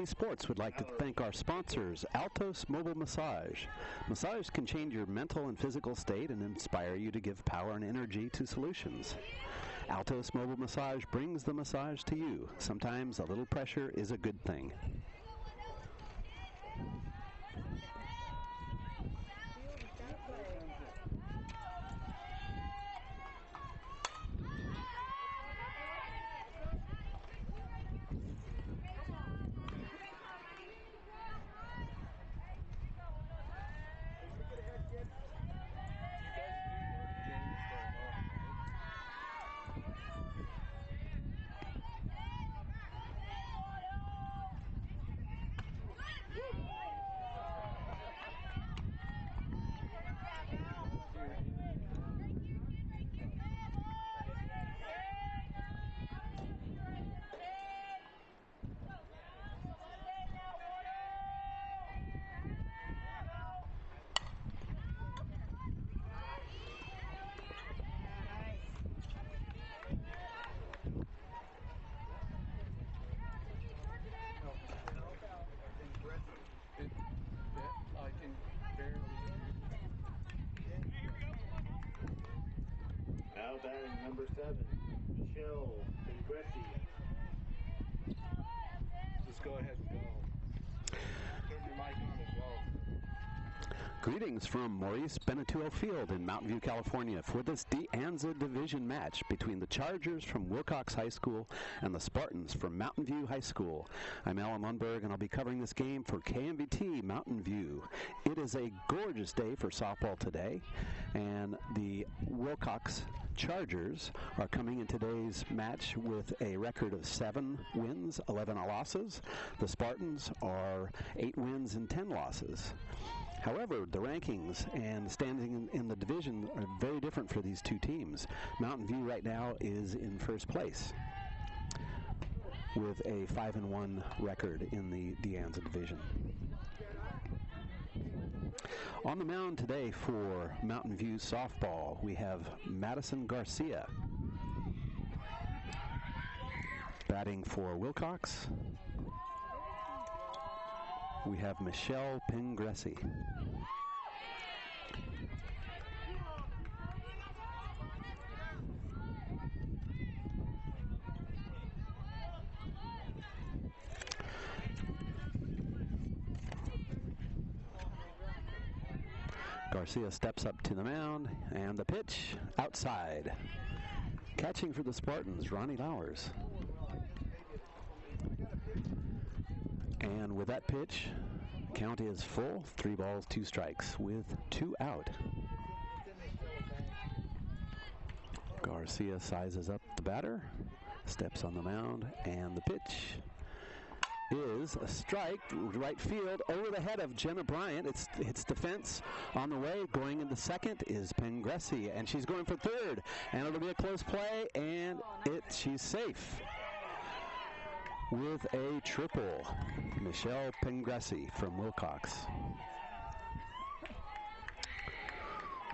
KMVT Sports would like to thank our sponsors, Altos Mobile Massage. Massage can change your mental and physical state and inspire you to give power and energy to solutions. Altos Mobile Massage brings the massage to you. Sometimes a little pressure is a good thing. Now batting number 7, Michelle Ingressi. Just go ahead and go. Turn your mic on and go. Greetings from Maurice Benatuo Field in Mountain View, California for this De Anza Division match between the Chargers from Wilcox High School and the Spartans from Mountain View High School. I'm Alan Lundberg, and I'll be covering this game for KMVT Mountain View. It is a gorgeous day for softball today, and the Wilcox Chargers are coming in today's match with a record of 7 wins, 11 losses. The Spartans are 8 wins and 10 losses. However, the rankings and standing in the division are very different for these two teams. Mountain View right now is in first place with a 5-1 record in the De Anza division. On the mound today for Mountain View softball, we have Madison Garcia. Batting for Wilcox, we have Michelle Ingressi. Garcia steps up to the mound, and the pitch outside. Catching for the Spartans, Ronnie Lowers. And with that pitch, count is full, 3 balls, 2 strikes with 2 out. Garcia sizes up the batter, steps on the mound, and the pitch is a strike, right field, over the head of Jenna Bryant. It's defense on the way. Going into second is Ingressi, and she's going for third, and it'll be a close play, and she's safe with a triple. Michelle Ingressi from Wilcox.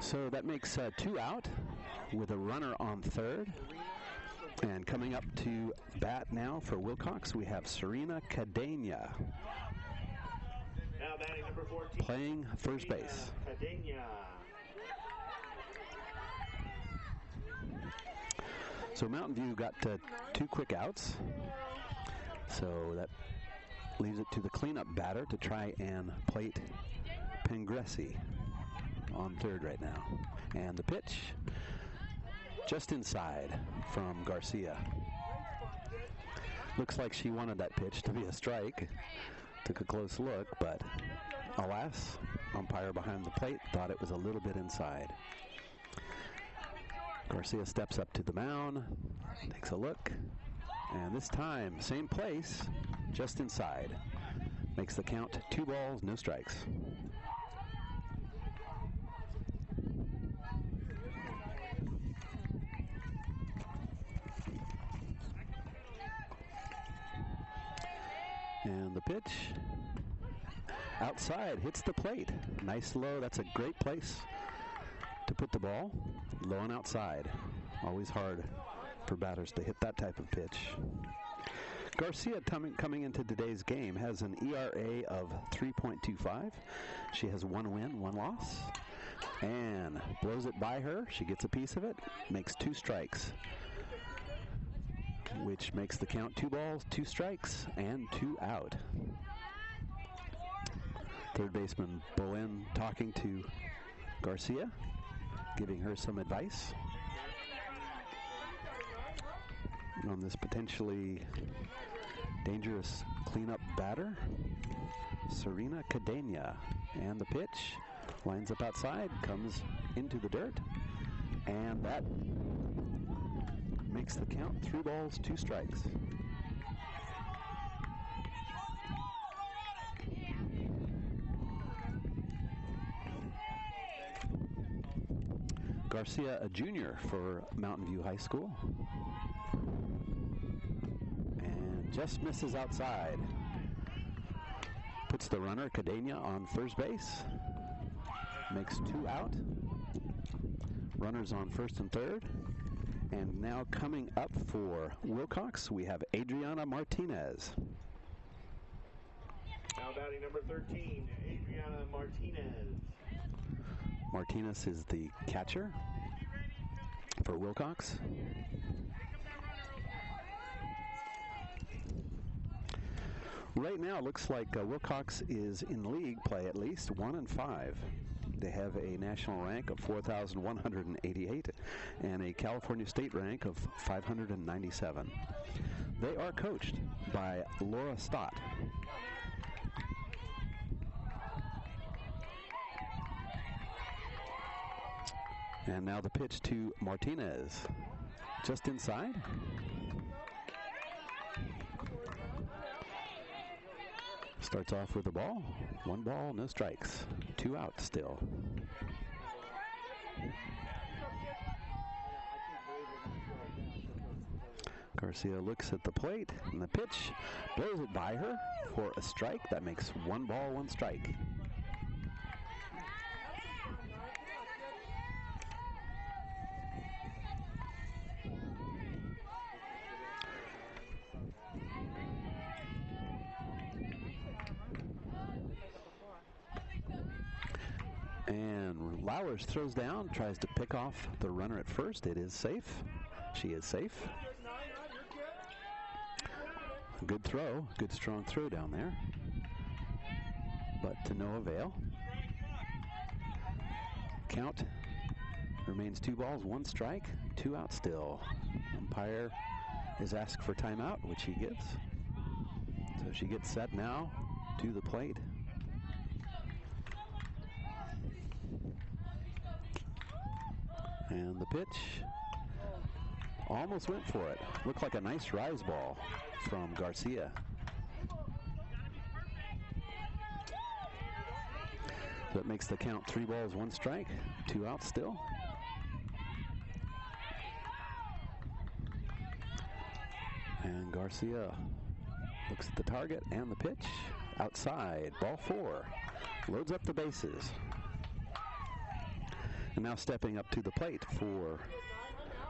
So that makes 2 out with a runner on third. And coming up to bat now for Wilcox, we have Serena Cadena. Now batting number 14. Playing first base. Cadena. So Mountain View got 2 quick outs. So that leaves it to the cleanup batter to try and plate Ingressi on third right now. And the pitch just inside from Garcia. Looks like she wanted that pitch to be a strike. Took a close look, but alas, umpire behind the plate thought it was a little bit inside. Garcia steps up to the mound, takes a look, and this time, same place, just inside. Makes the count 2 balls, no strikes. And the pitch outside, hits the plate. Nice low, that's a great place to put the ball. Low and outside. Always hard for batters to hit that type of pitch. Garcia, coming into today's game, has an ERA of 3.25. She has 1 win, 1 loss, and blows it by her. She gets a piece of it, makes 2 strikes, which makes the count 2 balls, 2 strikes, and 2 out. Third baseman Bowen talking to Garcia, giving her some advice on this potentially dangerous cleanup batter, Serena Cadena. And the pitch lines up outside, comes into the dirt, and that makes the count 3 balls, 2 strikes. Garcia, a junior for Mountain View High School. And just misses outside. Puts the runner, Cadena, on first base. Makes 2 out. Runners on first and third. And now coming up for Wilcox, we have Adriana Martinez. Now batting number 13, Adriana Martinez. Martinez is the catcher for Wilcox. Right now, it looks like Wilcox is in league play at least 1-5. They have a national rank of 4,188 and a California state rank of 597. They are coached by Laura Stott. And now the pitch to Martinez. Just inside. Starts off with a ball. 1 ball, no strikes. 2 out still. Garcia looks at the plate, and the pitch blows it by her for a strike. That makes 1 ball, 1 strike. And Lowers throws down, tries to pick off the runner at first. It is safe. She is safe. Good throw, good strong throw down there, but to no avail. Count remains 2 balls, 1 strike, 2 out still. Umpire is asked for timeout, which he gives. So she gets set now to the plate. And the pitch almost went for it. Looked like a nice rise ball from Garcia. So it makes the count 3 balls, 1 strike, 2 out still. And Garcia looks at the target and the pitch. Outside, ball 4. Loads up the bases. And now stepping up to the plate for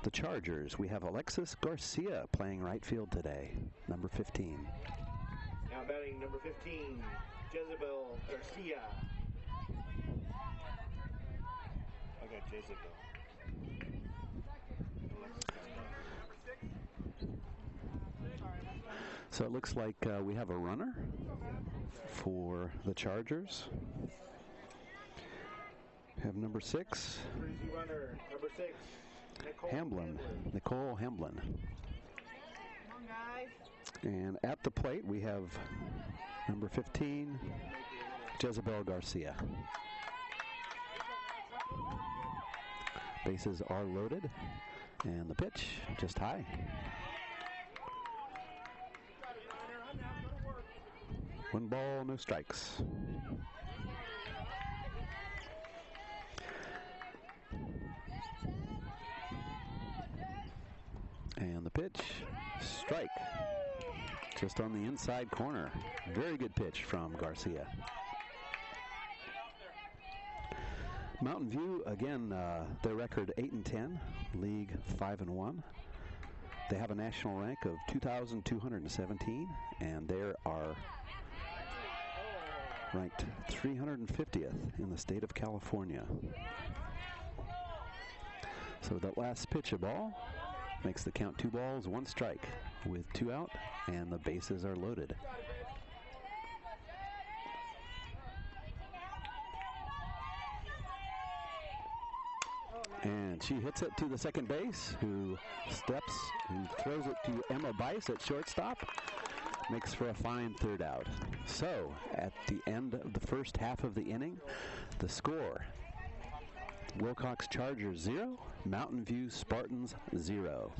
the Chargers, we have Alexis Garcia playing right field today, number 15. Now batting number 15, Jezebel Garcia. I got Jezebel. So it looks like we have a runner for the Chargers. Have number 6. Runner, number 6. Nicole Hamblin. And at the plate we have number 15, Jezebel Garcia. Bases are loaded, and the pitch just high. One ball, no strikes. And the pitch, strike, just on the inside corner. Very good pitch from Garcia. Mountain View, again, their record 8-10, league 5-1. They have a national rank of 2,217, and they are ranked 350th in the state of California. So that last pitch of ball makes the count 2 balls, 1 strike with 2 out, and the bases are loaded. And she hits it to the second base, who throws it to Emma Bice at shortstop. Makes for a fine 3rd out. So, at the end of the first half of the inning, the score: Wilcox Chargers 0, Mountain View Spartans 0.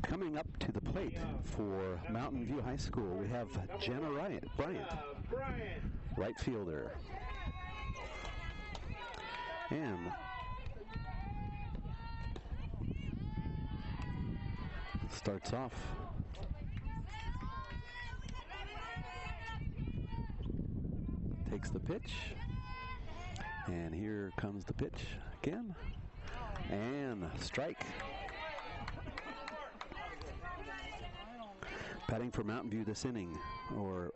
Coming up to the plate for Mountain View High School, we have Jenna Bryant, right fielder. And starts off takes the pitch, and here comes the pitch again, and strike. Batting for Mountain View this inning, or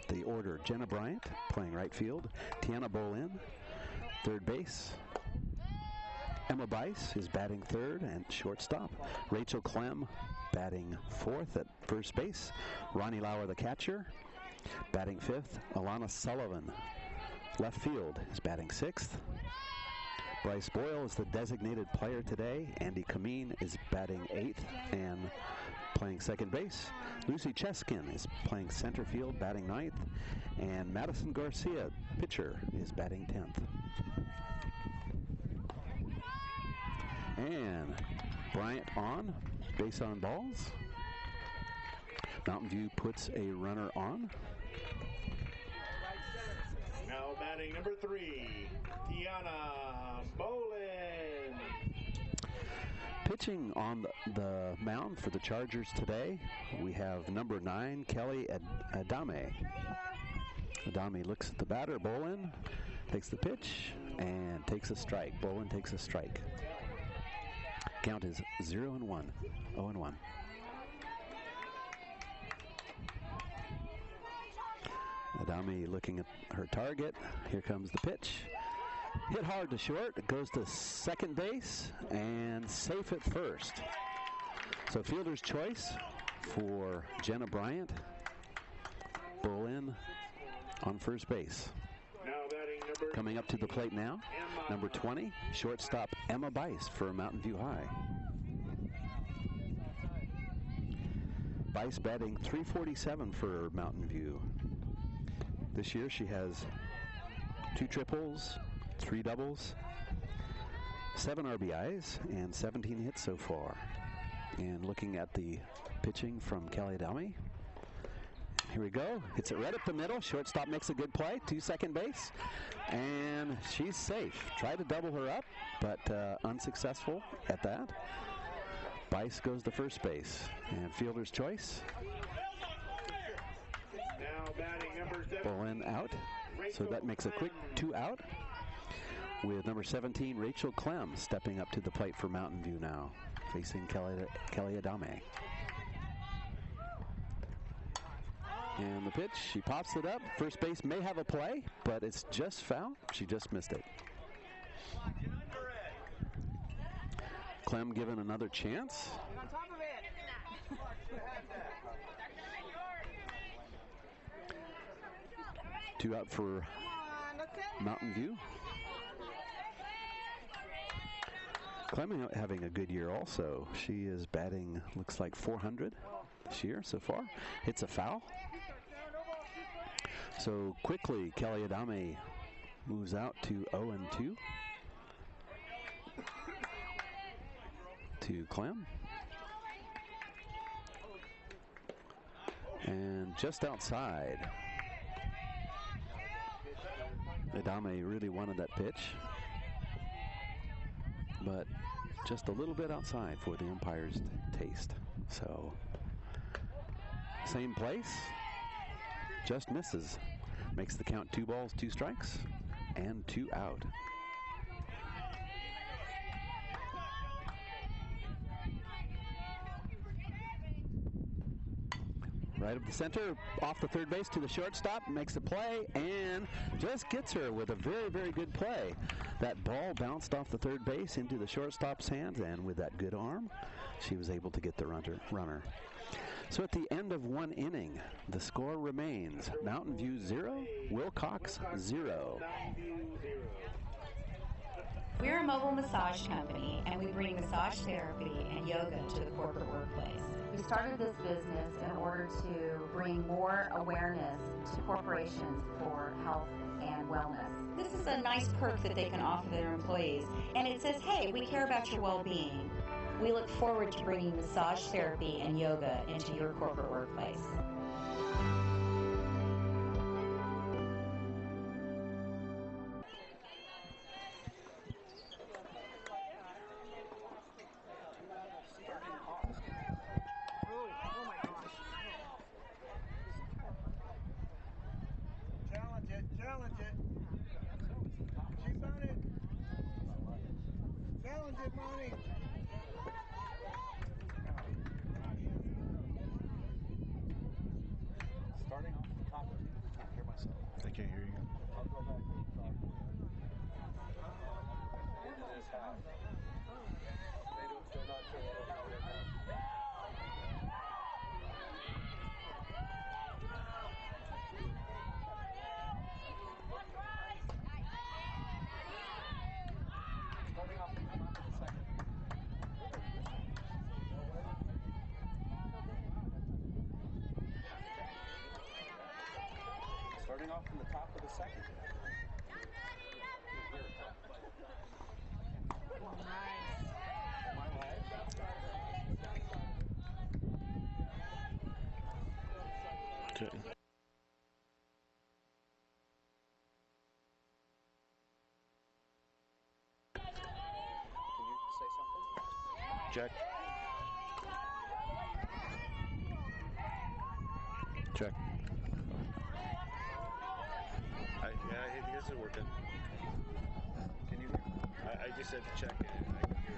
the order: Jenna Bryant playing right field, Tiana Bolin third base, Emma Bice is batting 3rd and shortstop, Rachel Clem batting 4th at first base, Ronnie Lauer the catcher batting 5th, Alana Sullivan left field is batting 6th, Bryce Boyle is the designated player today, Andy Kameen is batting 8th and playing second base, Lucy Cheskin is playing center field batting 9th, and Madison Garcia, pitcher, is batting 10th. And Bryant on, base on balls. Mountain View puts a runner on. Now batting number 3, Tiana Bolin. Pitching on the mound for the Chargers today, we have number 9, Kelly Adame. Adame looks at the batter, Bolin, takes the pitch, and takes a strike. Bolin takes a strike. Count is 0-1, 0-1. Adame looking at her target. Here comes the pitch. Hit hard to short. It goes to second base and safe at first. So fielder's choice for Jenna Bryant. Bolin on first base. Coming up to the plate now, number 20, shortstop Emma Bice for Mountain View High. Bice batting .347 for Mountain View. This year she has 2 triples, 3 doubles, 7 RBIs, and 17 hits so far. And looking at the pitching from Kelly Adame. Here we go. Hits it right up the middle. Shortstop makes a good play to second base. And she's safe. Tried to double her up, but unsuccessful at that. Bice goes to first base. And fielder's choice. Now batting number 7. Bolin out. So that makes a quick 2 out. With number 17, Rachel Clem, stepping up to the plate for Mountain View now. Facing Kelly Adame. And the pitch, she pops it up. First base may have a play, but it's just foul. She just missed it. Clem given another chance. On top of it. 2 out for Mountain View. Clem having a good year also. She is batting, looks like 400 this year so far. Hits a foul. So quickly, Kelly Adame moves out to 0-2 to Clem. And just outside, Adame really wanted that pitch, but just a little bit outside for the umpire's taste. So, same place, just misses. Makes the count 2 balls, 2 strikes, and 2 out. Right up the center, off the third base to the shortstop, makes the play, and just gets her with a very, very good play. That ball bounced off the third base into the shortstop's hands, and with that good arm, she was able to get the runner. So at the end of one inning, the score remains Mountain View 0, Wilcox 0. We're a mobile massage company, and we bring massage therapy and yoga to the corporate workplace. We started this business in order to bring more awareness to corporations for health and wellness. This is a nice perk that they can offer their employees, and it says, hey, we care about your well-being. We look forward to bringing massage therapy and yoga into your corporate workplace. Challenge it. Keep on it. Challenge it, Monty. Starting off the top, I can't hear myself. I can't hear you. I'll go back to the top. Into this half. They're not sure what they're doing. Starting off the top of the second. Starting off from the top of the second. Okay. Can you say something? Check. Check. Yeah, this is working. Can you hear? I just said to check and I can hear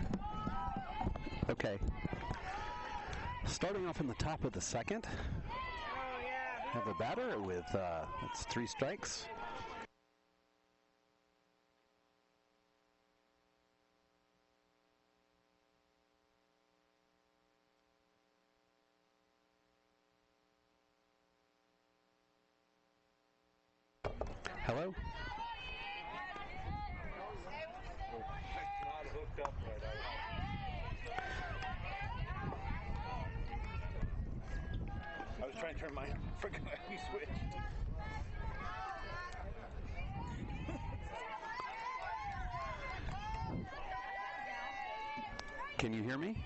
it. Okay. Starting off in the top of the second, have a batter with it's 3 strikes. Hello? Not hooked up right. I was trying to turn my freaking switch. Can you hear me?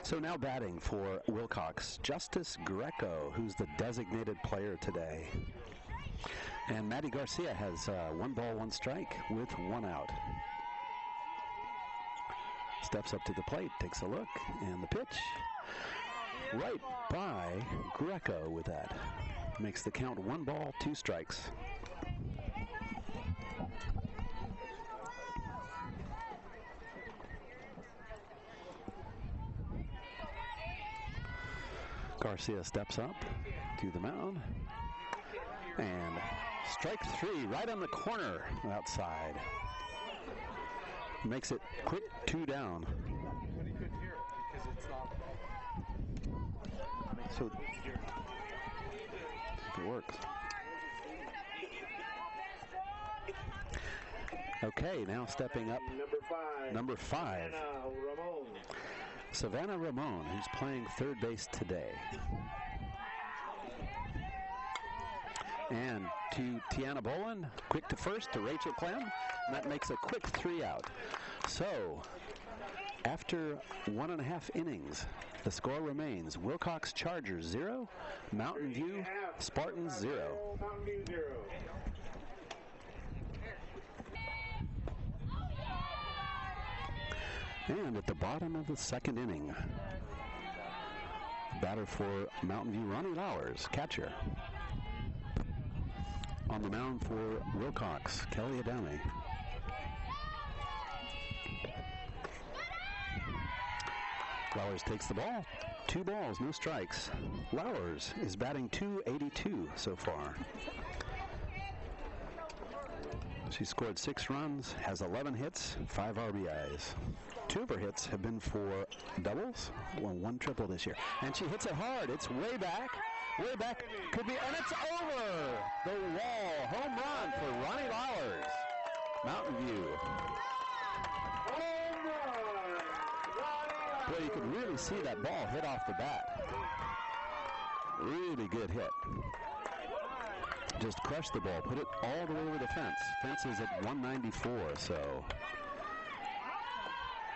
So now batting for Wilcox, Justice Greco, who's the designated player today. And Maddie Garcia has 1 ball, 1 strike with 1 out. Steps up to the plate, takes a look, and the pitch right by Greco with that. Makes the count 1 ball, 2 strikes. Garcia steps up to the mound, and strike 3 right on the corner outside. Makes it quick 2 down. But he couldn't hear it because it's not. So it works. Okay, now stepping up, number 5. Savannah Ramon, who's playing third base today. And to Tiana Bolin, quick to first to Rachel Clem, and that makes a quick 3 out. So, after 1.5 innings, the score remains Wilcox Chargers 0, Mountain View Spartans 0. Mountain View 0. And at the bottom of the second inning, batter for Mountain View, Ronnie Lowers, catcher. On the mound for Wilcox, Kelly Adame. Lowers takes the ball. 2 balls, no strikes. Lowers is batting .282 so far. She scored 6 runs, has 11 hits, 5 RBIs. 2 of her hits have been for doubles, well, 1 triple this year. And she hits it hard. It's way back, could be, and it's over the wall. Home run for Ronnie Lowers. Mountain View. Home run! Boy, you could really see that ball hit off the bat. Really good hit. Just crushed the ball, put it all the way over the fence. Fence is at 194, so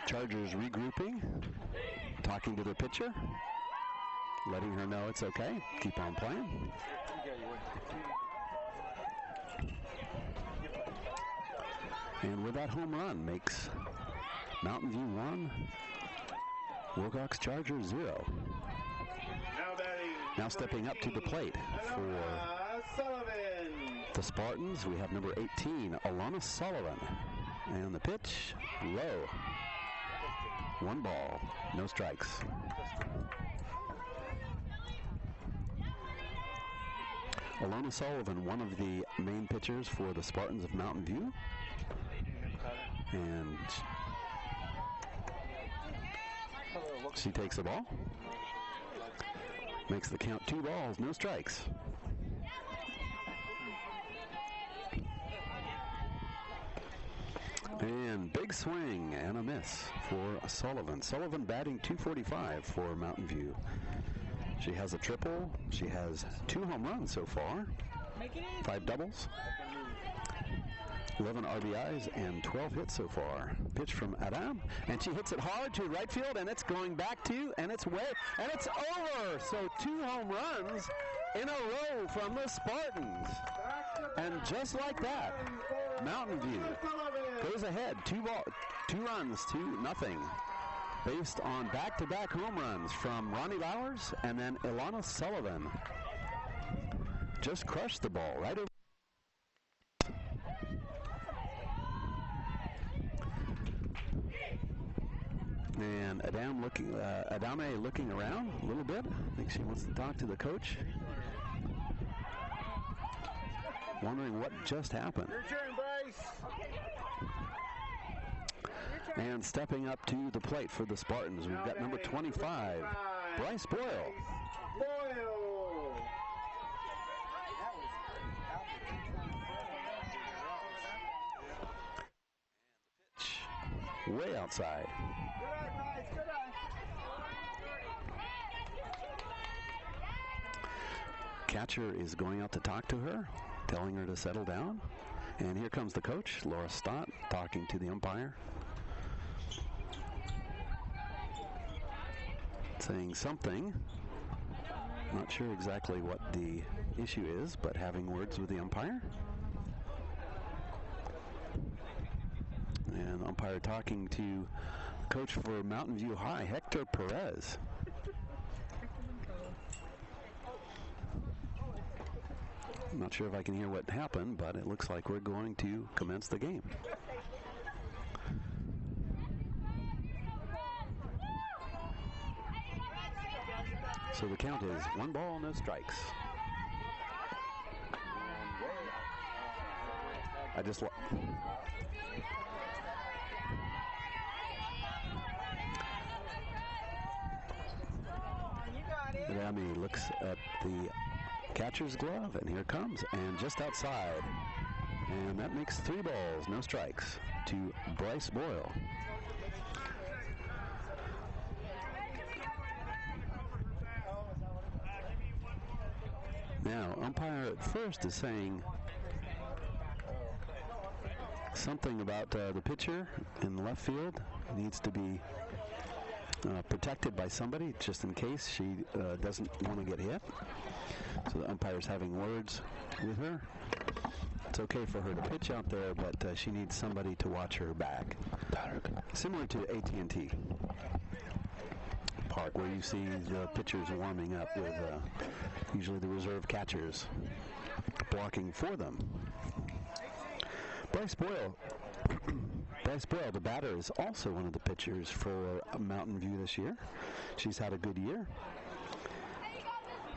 Chargers regrouping, talking to their pitcher, letting her know it's okay, keep on playing. And with that home run makes Mountain View 1, Wilcox Chargers 0. Now stepping up to the plate for the Spartans, we have number 18, Alana Sullivan. And the pitch, low. 1 ball, no strikes. Alana Sullivan, one of the main pitchers for the Spartans of Mountain View. And she takes the ball. Makes the count 2 balls, no strikes. And big swing and a miss for Sullivan. Sullivan batting .245 for Mountain View. She has a triple. She has 2 home runs so far, 5 doubles, 11 RBIs, and 12 hits so far. Pitch from Adam, and she hits it hard to right field, and it's going back to, and it's way, and it's over. So 2 home runs in a row from the Spartans. And just like that, Mountain View goes ahead, 2 runs to nothing, based on back-to-back home runs from Ronnie Lowers and then Ilana Sullivan. Just crushed the ball right over. And Adame looking around a little bit. I think she wants to talk to the coach. Wondering what just happened. Your turn, Bryce. And stepping up to the plate for the Spartans, we've got number 25, Bryce Boyle. Way outside. Catcher is going out to talk to her, telling her to settle down. And here comes the coach, Laura Stott, talking to the umpire. Saying something. Not sure exactly what the issue is, but having words with the umpire. And umpire talking to coach for Mountain View High, Hector Perez. I'm not sure if I can hear what happened, but it looks like we're going to commence the game. So the count is 1 ball, no strikes. Rami looks at the catcher's glove, and here comes, and just outside. And that makes 3 balls, no strikes to Bryce Boyle. Now, umpire at first is saying something about the pitcher in the left field needs to be protected by somebody just in case she doesn't want to get hit. So the umpire's having words with her. It's okay for her to pitch out there, but she needs somebody to watch her back. Similar to AT&T Park, where you see the pitchers warming up with usually the reserve catchers blocking for them. Bryce Boyle Bryce Boyle, the batter, is also one of the pitchers for Mountain View this year. She's had a good year.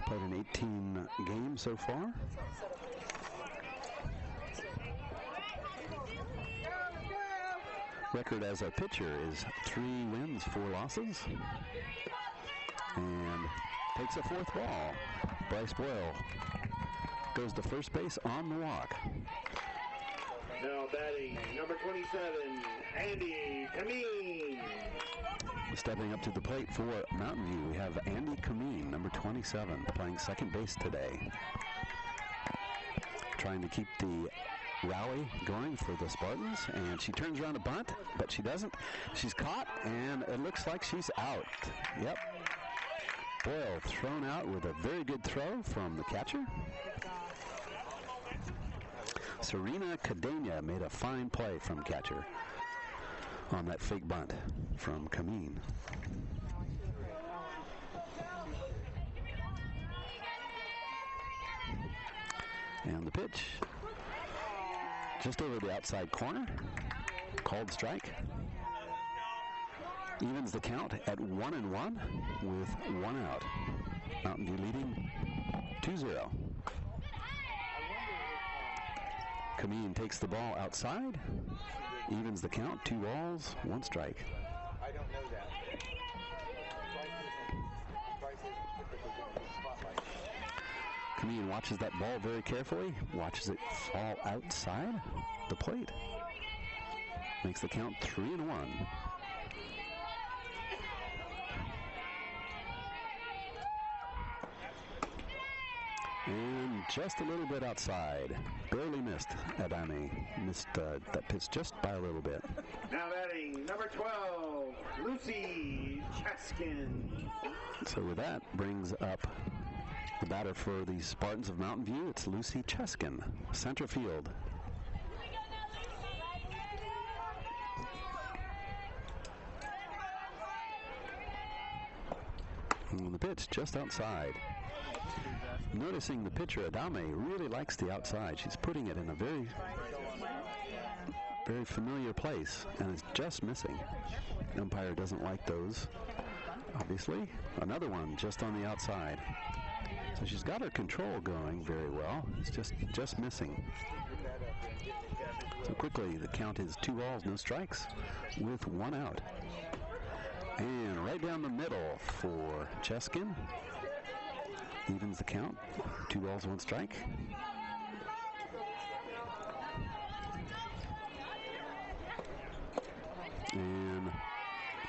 Played in 18 games so far. Record as a pitcher is 3 wins, 4 losses. And takes a 4th ball. Bryce Boyle goes to first base on the walk. Now batting, number 27, Andy Kameen. Stepping up to the plate for Mountain View, we have Andy Kameen, number 27, playing second base today. Trying to keep the rally going for the Spartans, and she turns around to bunt, but she doesn't. She's caught, and it looks like she's out. Yep. Boyle thrown out with a very good throw from the catcher. Serena Cadena made a fine play from catcher on that fake bunt from Kameen. And the pitch just over the outside corner, called strike. Evens the count at 1-1 with 1 out. Mountain View leading 2-0. Kameen takes the ball outside, evens the count, 2 balls, 1 strike. I don't know that. Kameen watches that ball very carefully, watches it fall outside the plate. Makes the count 3-1. And just a little bit outside. Barely missed. Adame missed that pitch just by a little bit. Now batting, number 12, Lucy Cheskin. So with that, brings up the batter for the Spartans of Mountain View. It's Lucy Cheskin, center field. And the pitch just outside. Noticing the pitcher, Adame, really likes the outside. She's putting it in a very, very familiar place, and it's just missing. Umpire doesn't like those, obviously. Another one just on the outside. So she's got her control going very well. It's just missing. So quickly, the count is 2 balls, no strikes, with 1 out. And right down the middle for Cheskin. Evens the count, 2 balls, 1 strike. And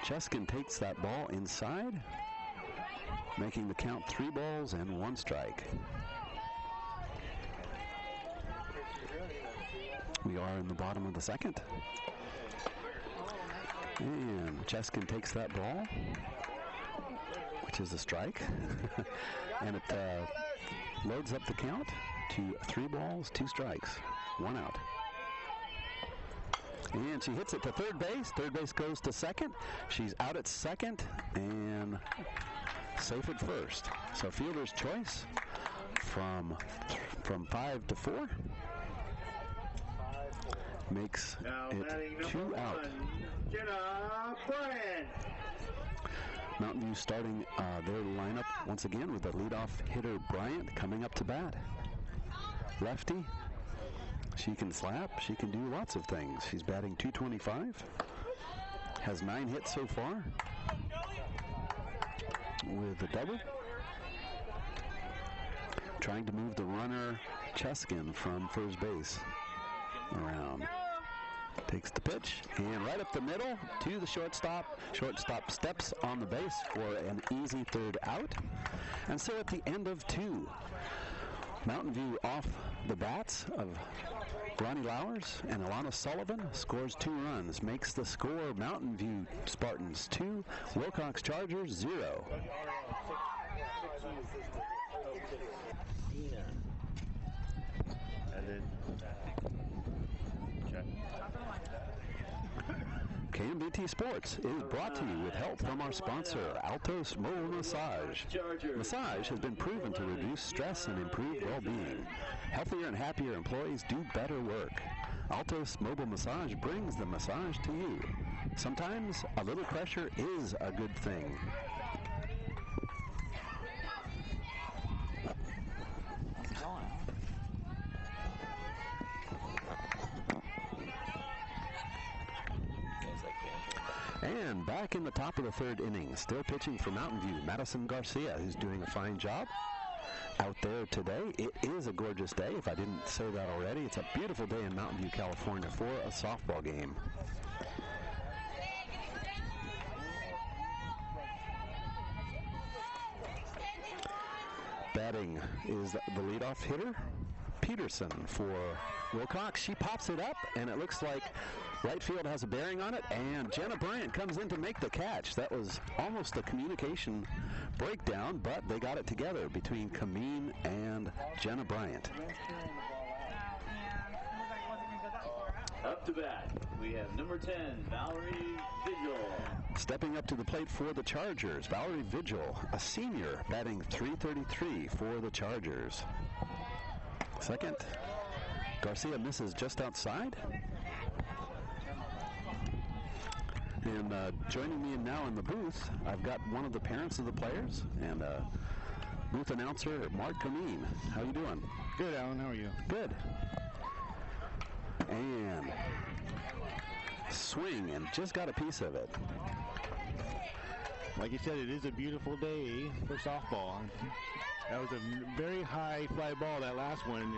Cheskin takes that ball inside, making the count 3 balls and 1 strike. We are in the bottom of the second. And Cheskin takes that ball, which is a strike. And it loads up the count to 3 balls, 2 strikes, 1 out. And she hits it to third base. Third base goes to second. She's out at second and safe at first. So fielder's choice from 5 to 4 makes it 2 out. Jenna Bryant. Mountain View starting their lineup once again with the leadoff hitter Bryant coming up to bat. Lefty. She can slap. She can do lots of things. She's batting .225. Has 9 hits so far with a double. Trying to move the runner Cheskin from first base around. Takes the pitch and right up the middle to the shortstop. Shortstop steps on the base for an easy 3rd out. And so at the end of 2, Mountain View off the bats of Ronnie Lowers and Alana Sullivan scores 2 runs, makes the score Mountain View Spartans 2, Wilcox Chargers 0. And then KMVT Sports is brought to you with help from our sponsor, Altos Mobile Massage. Massage has been proven to reduce stress and improve well-being. Healthier and happier employees do better work. Altos Mobile Massage brings the massage to you. Sometimes a little pressure is a good thing. And back in the top of the third inning, still pitching for Mountain View, Madison Garcia, who's doing a fine job out there today. It is a gorgeous day. If I didn't say that already, it's a beautiful day in Mountain View, California for a softball game. Batting is the leadoff hitter, Peterson for Wilcox. She pops it up, and it looks like right field has a bearing on it, and Jenna Bryant comes in to make the catch. That was almost a communication breakdown, but they got it together between Kameen and Jenna Bryant. Up to bat, we have number 10, Valerie Vigil. Stepping up to the plate for the Chargers, Valerie Vigil, a senior, batting .333 for the Chargers. Second, Garcia misses just outside. And joining me now in the booth, I've got one of the parents of the players and booth announcer, Mark Kameen. How you doing? Good, Alan. How are you? Good. And swing, and just got a piece of it. Like you said, it is a beautiful day for softball. That was a very high fly ball, that last one. And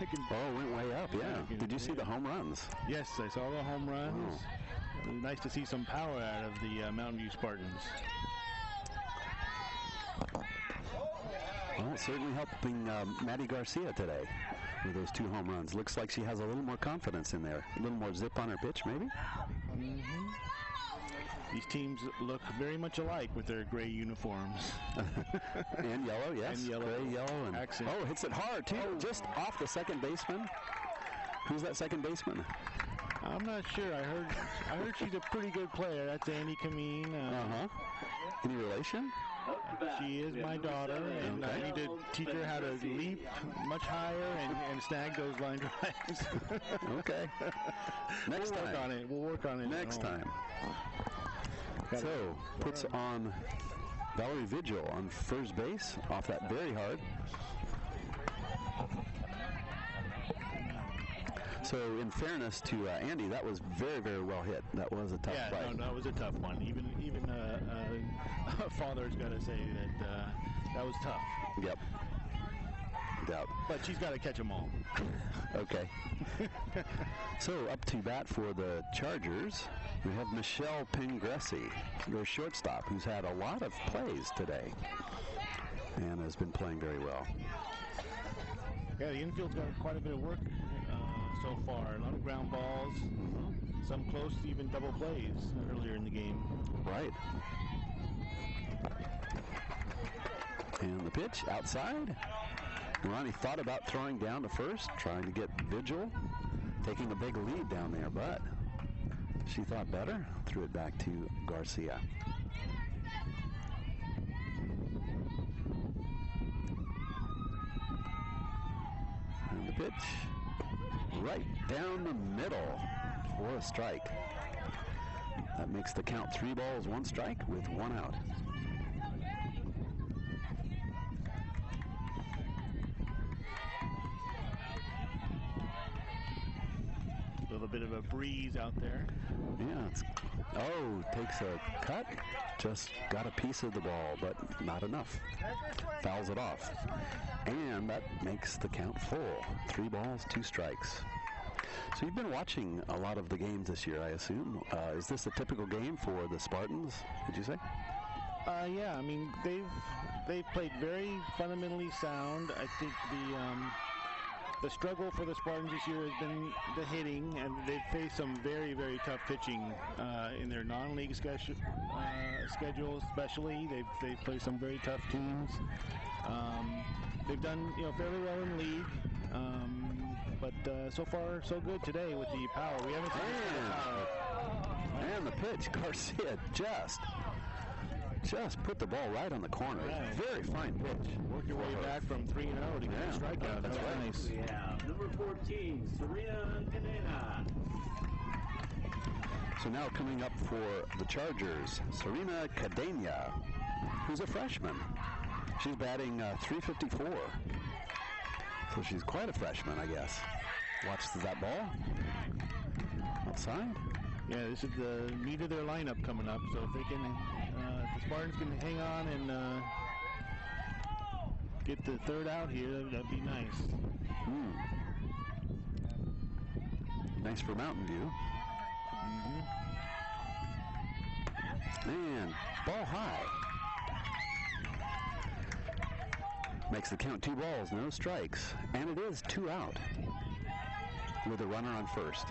it went way up, yeah. Did you see the home runs? Yes, I saw the home runs. Oh. It was nice to see some power out of the Mountain View Spartans. Well, certainly helping Maddie Garcia today with those 2 home runs. Looks like she has a little more confidence in there. A little more zip on her pitch, maybe? Mm-hmm. These teams look very much alike with their gray uniforms. And yellow, yes. And yellow. Gray, yellow. And accent. Oh, hits it hard, too. Just off the second baseman. Who's that second baseman? I'm not sure. I heard she's a pretty good player. That's Annie Kameen. Any relation? She is my daughter, and I need to teach her how to leap much higher and snag those line drives. Okay. Next time. We'll work on it. Next time. So, puts on Valerie Vigil on first base, off that very hard. So, in fairness to Andy, that was very, very well hit. That was a tough play. Yeah, no, that was a tough one. Even a father's got to say that that was tough. Yep. Doubt. But she's got to catch them all. Okay. So, up to bat for the Chargers, we have Michelle Pengresi, their shortstop, who's had a lot of plays today and has been playing very well. Yeah, the infield's got quite a bit of work so far. A lot of ground balls, some close to even double plays earlier in the game. Right. And the pitch outside. Ronnie thought about throwing down to first, trying to get Vigil, taking a big lead down there, but she thought better, threw it back to Garcia. And the pitch right down the middle for a strike. That makes the count 3 balls, 1 strike with 1 out. A little bit of a breeze out there. Yeah, takes a cut. Just got a piece of the ball, but not enough. Fouls it off. And that makes the count full. 3 balls, 2 strikes. So you've been watching a lot of the games this year, I assume. Is this a typical game for the Spartans, did you say? Yeah, I mean, they've played very fundamentally sound. I think the struggle for the Spartans this year has been the hitting, and they've faced some very, very tough pitching in their non-league schedule, especially. They've played some very tough teams. They've done fairly well in league, but so far so good today with the power. We haven't seen the power. And the pitch, Garcia just put the ball right on the corner. Right. Very fine pitch. Work your way back from 3-0 to get a strikeout. That's nice. We have number 14, Serena Cadena. So now coming up for the Chargers, Serena Cadena, who's a freshman. She's batting .354. So she's quite a freshman, I guess. Watch that ball. Outside. Yeah, this is the meat of their lineup coming up. So if they can, the Spartans can hang on and get the third out here, that'd be nice. Nice for Mountain View. And ball high. Makes the count 2 balls, no strikes. And it is 2 out with a runner on first.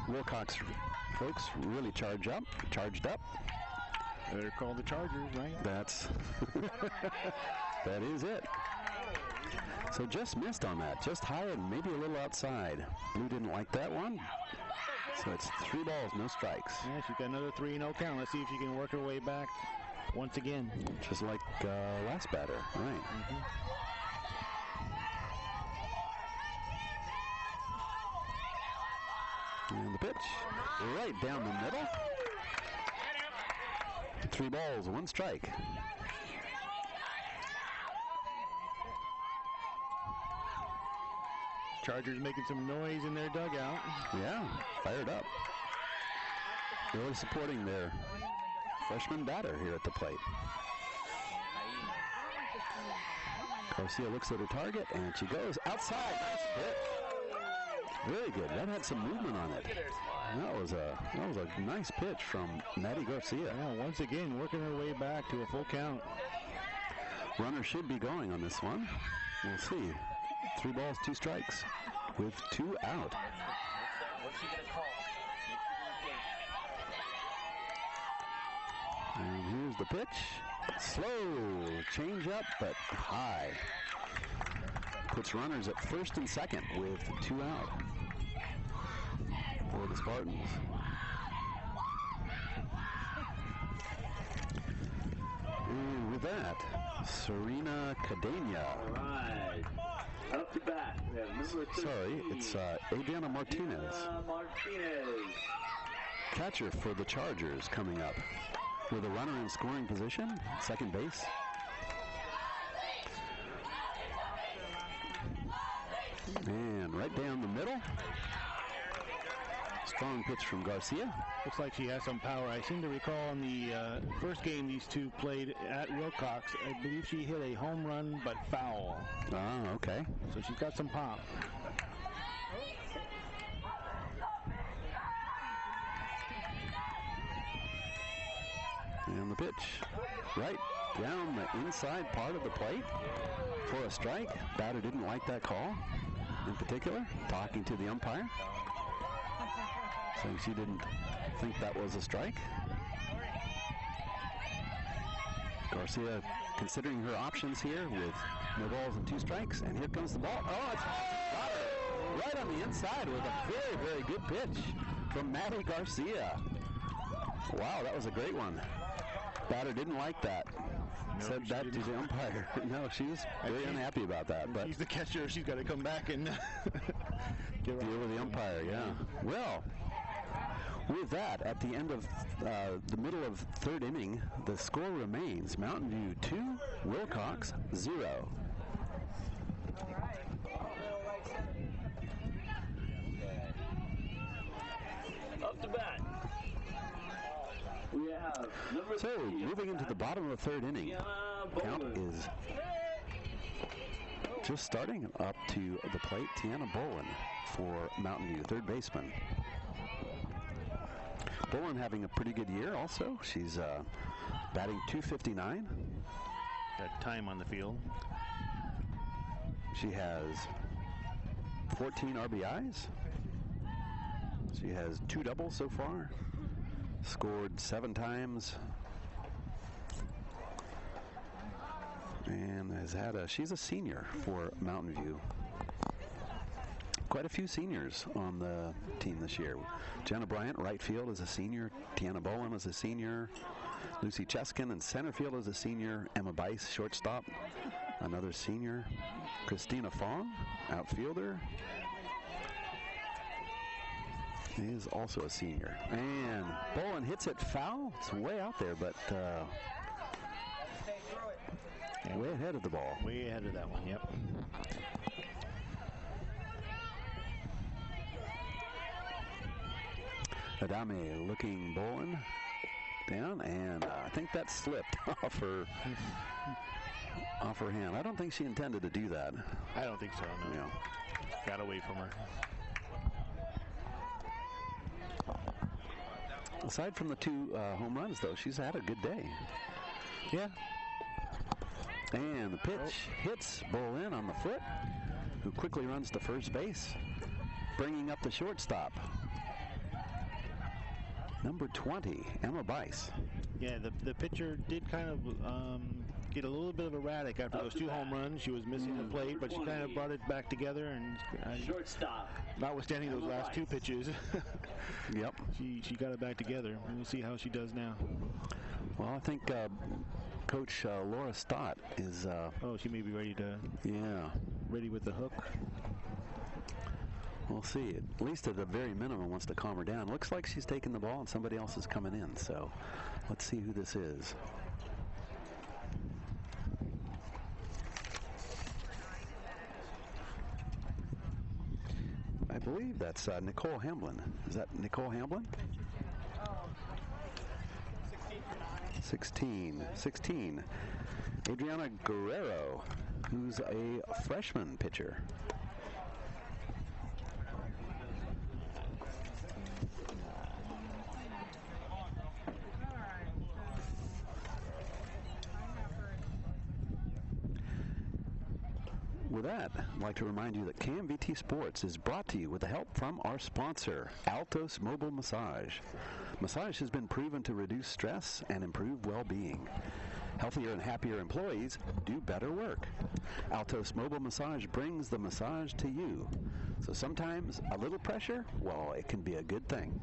Wilcox folks really charged up. Better call the Chargers, right? That is it. So just missed on that. Just high and maybe a little outside. Blue didn't like that one. So it's 3 balls, no strikes. Yeah, she's got another 3-0 count. Let's see if she can work her way back once again. Just like last batter, right. And the pitch, right down the middle. 3 balls, 1 strike. Chargers making some noise in their dugout. Yeah, fired up. Really supporting their freshman batter here at the plate. Garcia looks at her target, and she goes outside. Nice hit. Very good. That had some movement on it. That was a nice pitch from Maddie Garcia. Yeah, once again, working her way back to a full count. Runner should be going on this one. We'll see. 3 balls, 2 strikes with 2 out. What's she gonna call? And here's the pitch. Slow change up, but high. Puts runners at first and second with 2 out for the Spartans. And with that, Serena Cadena. All right. Up to bat, we have number 13. Sorry, it's Adriana Martinez. Martinez. Catcher for the Chargers coming up with a runner in scoring position, second base. And right down the middle. Strong pitch from Garcia. Looks like she has some power. I seem to recall in the first game these two played at Wilcox, I believe she hit a home run but foul. Ah, okay. So she's got some pop. And the pitch right down the inside part of the plate for a strike. Batter didn't like that call in particular, talking to the umpire, saying she didn't think that was a strike. Garcia considering her options here with no balls and 2 strikes, and here comes the ball. Oh, it's got her right on the inside with a very, very good pitch from Maddie Garcia. Wow, that was a great one. Batter didn't like that. No, Said that to the umpire. No, she was very unhappy about that. But she's the catcher. She's got to come back and deal with the umpire, yeah. Well, with that, at the end of the middle of 3rd inning, the score remains Mountain View 2, Wilcox 0. Up to bat. We have number So, 3. moving into the bottom of the 3rd inning, count is just starting up to the plate. Tiana Bowen for Mountain View, 3rd baseman. Bowen having a pretty good year also. She's batting .259. got time on the field. She has 14 RBIs. She has 2 doubles so far. Scored 7 times. And has had she's a senior for Mountain View. Quite a few seniors on the team this year. Jenna Bryant, right field, is a senior. Tiana Bowen is a senior. Lucy Cheskin in center field is a senior. Emma Bice, shortstop. Another senior, Christina Fong, outfielder, is also a senior. And Bolin hits it foul. It's way out there, but way ahead of the ball. Way ahead of that one, yep. Adame looking Bolin down, and I think that slipped off her hand. I don't think she intended to do that. I don't think so, no. Yeah. Got away from her. Aside from the 2 home runs, though, she's had a good day. Yeah. And the pitch hits Bolin on the foot, who quickly runs to first base, bringing up the shortstop. Number 20, Emma Bice. Yeah, the pitcher did kind of get a little bit of erratic after those 2 home runs. She was missing the plate, but she kind of brought it back together. And shortstop. Notwithstanding those last 2 pitches, Yep. she got it back together. We'll see how she does now. Well, I think Coach Laura Stott is... she may be ready to... Yeah. Ready with the hook. We'll see. At least at the very minimum wants to calm her down. Looks like she's taking the ball and somebody else is coming in. So let's see who this is. I believe that's Nicole Hamblin. Is that Nicole Hamblin? 16. Adriana Guerrero, who's a freshman pitcher. With that, I'd like to remind you that KMVT Sports is brought to you with the help from our sponsor, Altos Mobile Massage. Massage has been proven to reduce stress and improve well-being. Healthier and happier employees do better work. Altos Mobile Massage brings the massage to you. So sometimes a little pressure, well, it can be a good thing.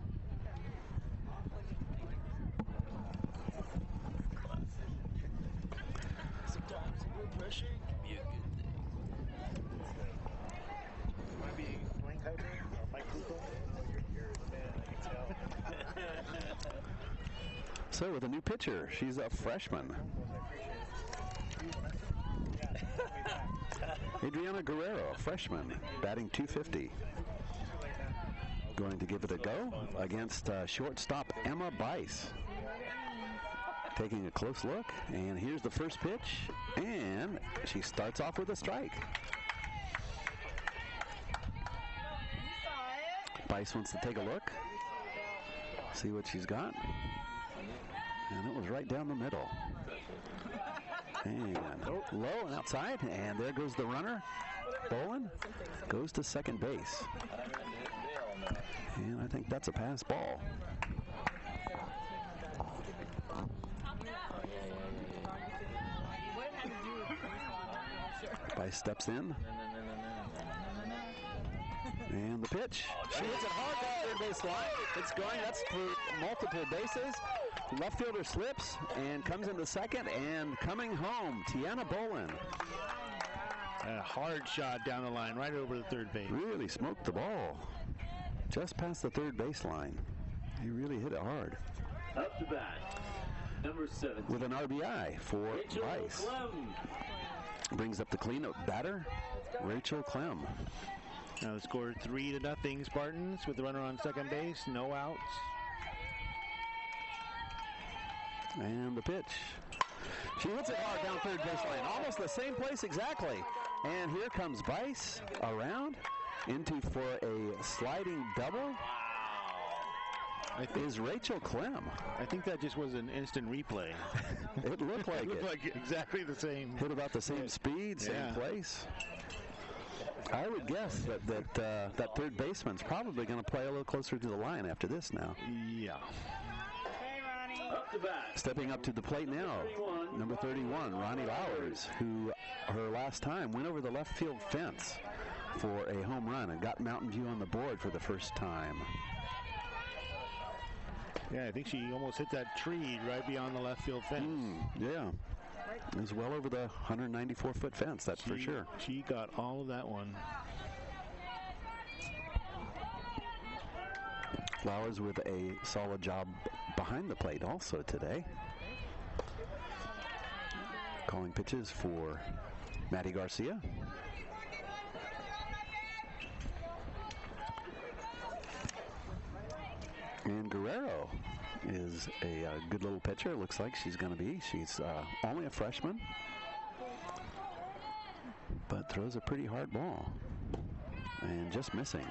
Sometimes a little pressure can be a good thing. Might be Dwayne Kuiper or Mike Lupo. You're the man, I can tell. So with a new pitcher, she's a freshman. Adriana Guerrero, a freshman, batting .250. Going to give it a go against shortstop Emma Bice. Taking a close look, and here's the first pitch, and she starts off with a strike. Bice wants to take a look, see what she's got, and it was right down the middle. And low and outside, and there goes the runner. Bolin goes to second base. And I think that's a pass ball. Bice steps in. And the pitch. She hits it hard down third base line. It's going. That's for multiple bases. Left fielder slips and comes into second. And coming home, Tiana Bolin. A hard shot down the line, right over the third base. Really smoked the ball. Just past the third baseline. He really hit it hard. Up to bat, number 7. With an RBI for Bice. Brings up the cleanup batter, Rachel Clem. Now the score 3-0 Spartans with the runner on second base, no outs. And the pitch. She hits it hard down third baseline, almost the same place exactly. And here comes Bice around into for a sliding double. Is Rachel Clem. I think that just was an instant replay. It looked like it. Looked like exactly the same. Hit about the same speed, same place. I would guess that third baseman's probably going to play a little closer to the line after this now. Yeah. Stepping up to the plate now, number 31, Ronnie Lowers, who her last time went over the left field fence for a home run and got Mountain View on the board for the first time. Yeah, I think she almost hit that tree right beyond the left field fence. Yeah. It was well over the 194-foot fence, that's for sure. She got all of that one. Flowers with a solid job behind the plate also today. Calling pitches for Maddie Garcia. And Guerrero is a good little pitcher. Looks like she's going to be. She's only a freshman, but throws a pretty hard ball and just missing.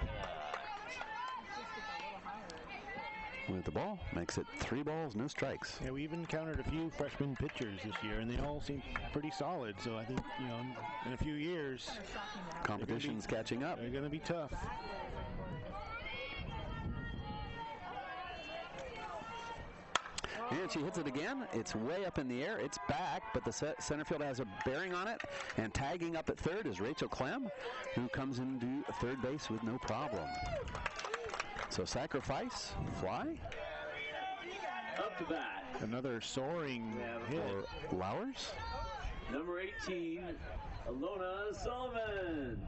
With the ball, makes it 3 balls, no strikes. Yeah, we even encountered a few freshman pitchers this year, and they all seem pretty solid. So I think, you know, in a few years, competition's catching up. They're going to be tough. And she hits it again. It's way up in the air. It's back, but the center field has a bearing on it. And tagging up at third is Rachel Clem, who comes into third base with no problem. So sacrifice, fly. Up to bat. Another soaring hit for Lowers. Number 18, Alona Sullivan.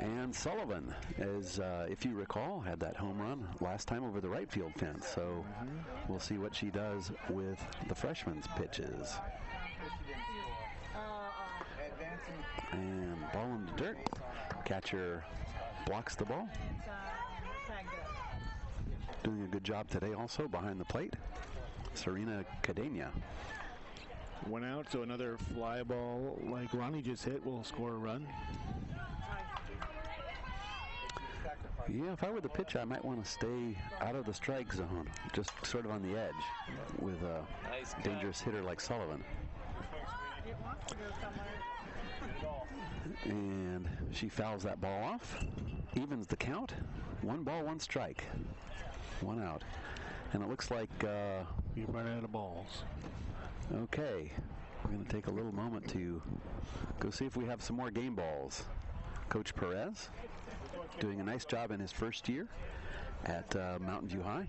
And Sullivan is, if you recall, had that home run last time over the right field fence. So we'll see what she does with the freshman's pitches. And ball in the dirt. Catcher blocks the ball. Doing a good job today also behind the plate. Serena Cadena. One out, so another fly ball like Ronnie just hit will score a run. Yeah, if I were the pitcher, I might want to stay out of the strike zone, just sort of on the edge with a dangerous hitter like Sullivan. And she fouls that ball off, evens the count. 1 ball, 1 strike, 1 out. And it looks like you've run out of balls. Okay, we're going to take a little moment to go see if we have some more game balls. Coach Perez doing a nice job in his first year at Mountain View High.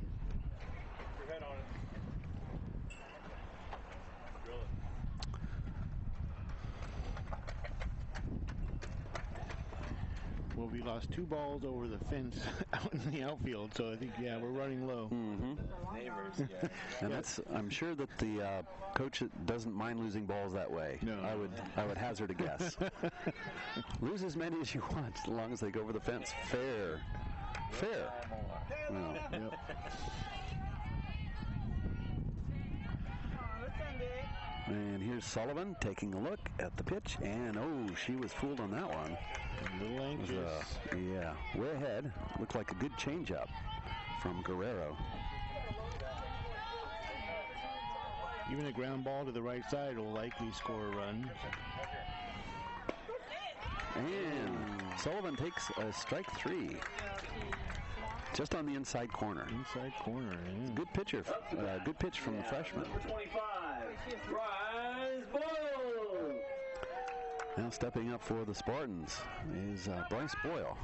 Well, we lost 2 balls over the fence out in the outfield, so I think, yeah, we're running low. Neighbors, yeah. And that's, I'm sure that the coach doesn't mind losing balls that way. No. I would hazard a guess. Lose as many as you want, as long as they go over the fence. Fair. No. Yep. And here's Sullivan taking a look at the pitch, and she was fooled on that one. A little anxious. Yeah, way ahead. Looked like a good changeup from Guerrero. Even a ground ball to the right side will likely score a run. And Sullivan takes a strike 3. Just on the inside corner. Inside corner, yeah. Good pitcher. Good pitch from the freshman. Number 25, Bryce Boyle. Now stepping up for the Spartans is Bryce Boyle,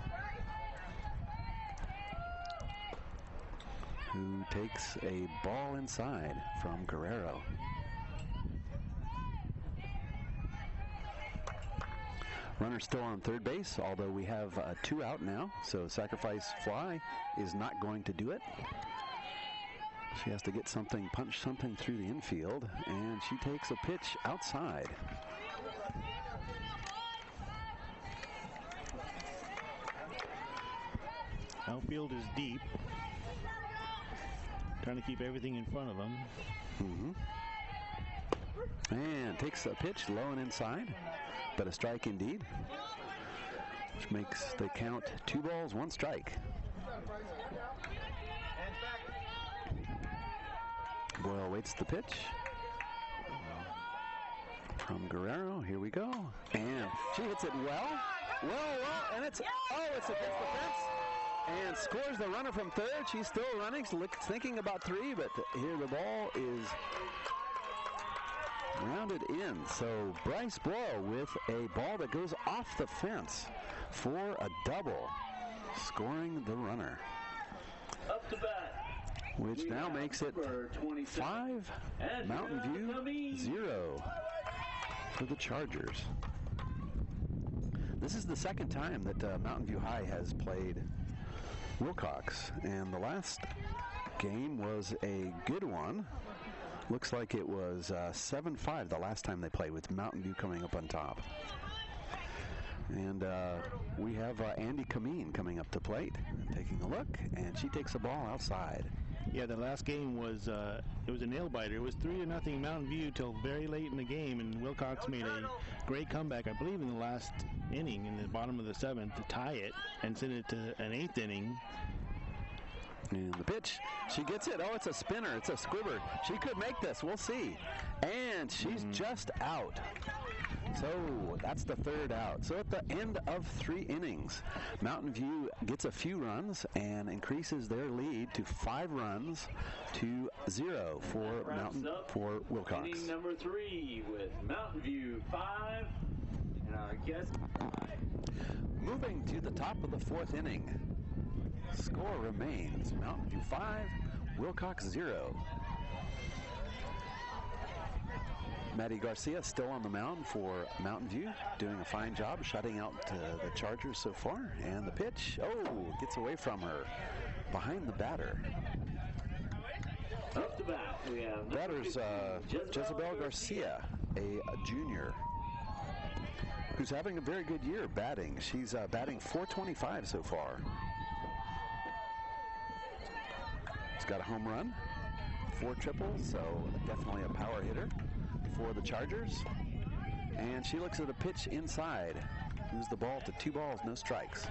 who takes a ball inside from Guerrero. Runner still on third base, although we have 2 out now, so sacrifice fly is not going to do it. She has to get something, punch something through the infield, and she takes a pitch outside. Outfield is deep. Trying to keep everything in front of them. And takes a pitch low and inside, but a strike indeed, which makes the count 2 balls, 1 strike. Boyle waits the pitch from Guerrero. Here we go, and she hits it well, and it's against the fence. And scores the runner from third. She's still running, thinking about 3, but here the ball is rounded in. So Bryce Boyle with a ball that goes off the fence for a double, scoring the runner. Up to bat, which now makes it 5, Mountain View 0 for the Chargers. This is the second time that Mountain View High has played Wilcox, and the last game was a good one. Looks like it was 7-5 the last time they played, with Mountain View coming up on top. And we have Andy Kameen coming up to plate, taking a look, and she takes the ball outside. Yeah, the last game was it was a nail biter. It was 3-0 Mountain View till very late in the game, and Wilcox made a great comeback, I believe, in the last inning, in the bottom of the 7th, to tie it and send it to an 8th inning. And the pitch, she gets it. Oh, it's a spinner. It's a squibber. She could make this. We'll see. And she's just out. So that's the 3rd out. So at the end of 3 innings, Mountain View gets a few runs and increases their lead to 5 runs to 0 for Wilcox. Inning number 3 with Mountain View 5 and our guest 5. Moving to the top of the 4th inning. Score remains Mountain View 5, Wilcox 0. Maddie Garcia still on the mound for Mountain View, doing a fine job shutting out the Chargers so far. And the pitch, gets away from her, behind the batter. Up to bat, we have batter's Jezebel Garcia, a junior, who's having a very good year batting. She's batting .425 so far. She's got a home run, 4 triples, so definitely a power hitter for the Chargers. And she looks at a pitch inside. Moves the ball to 2 balls, no strikes.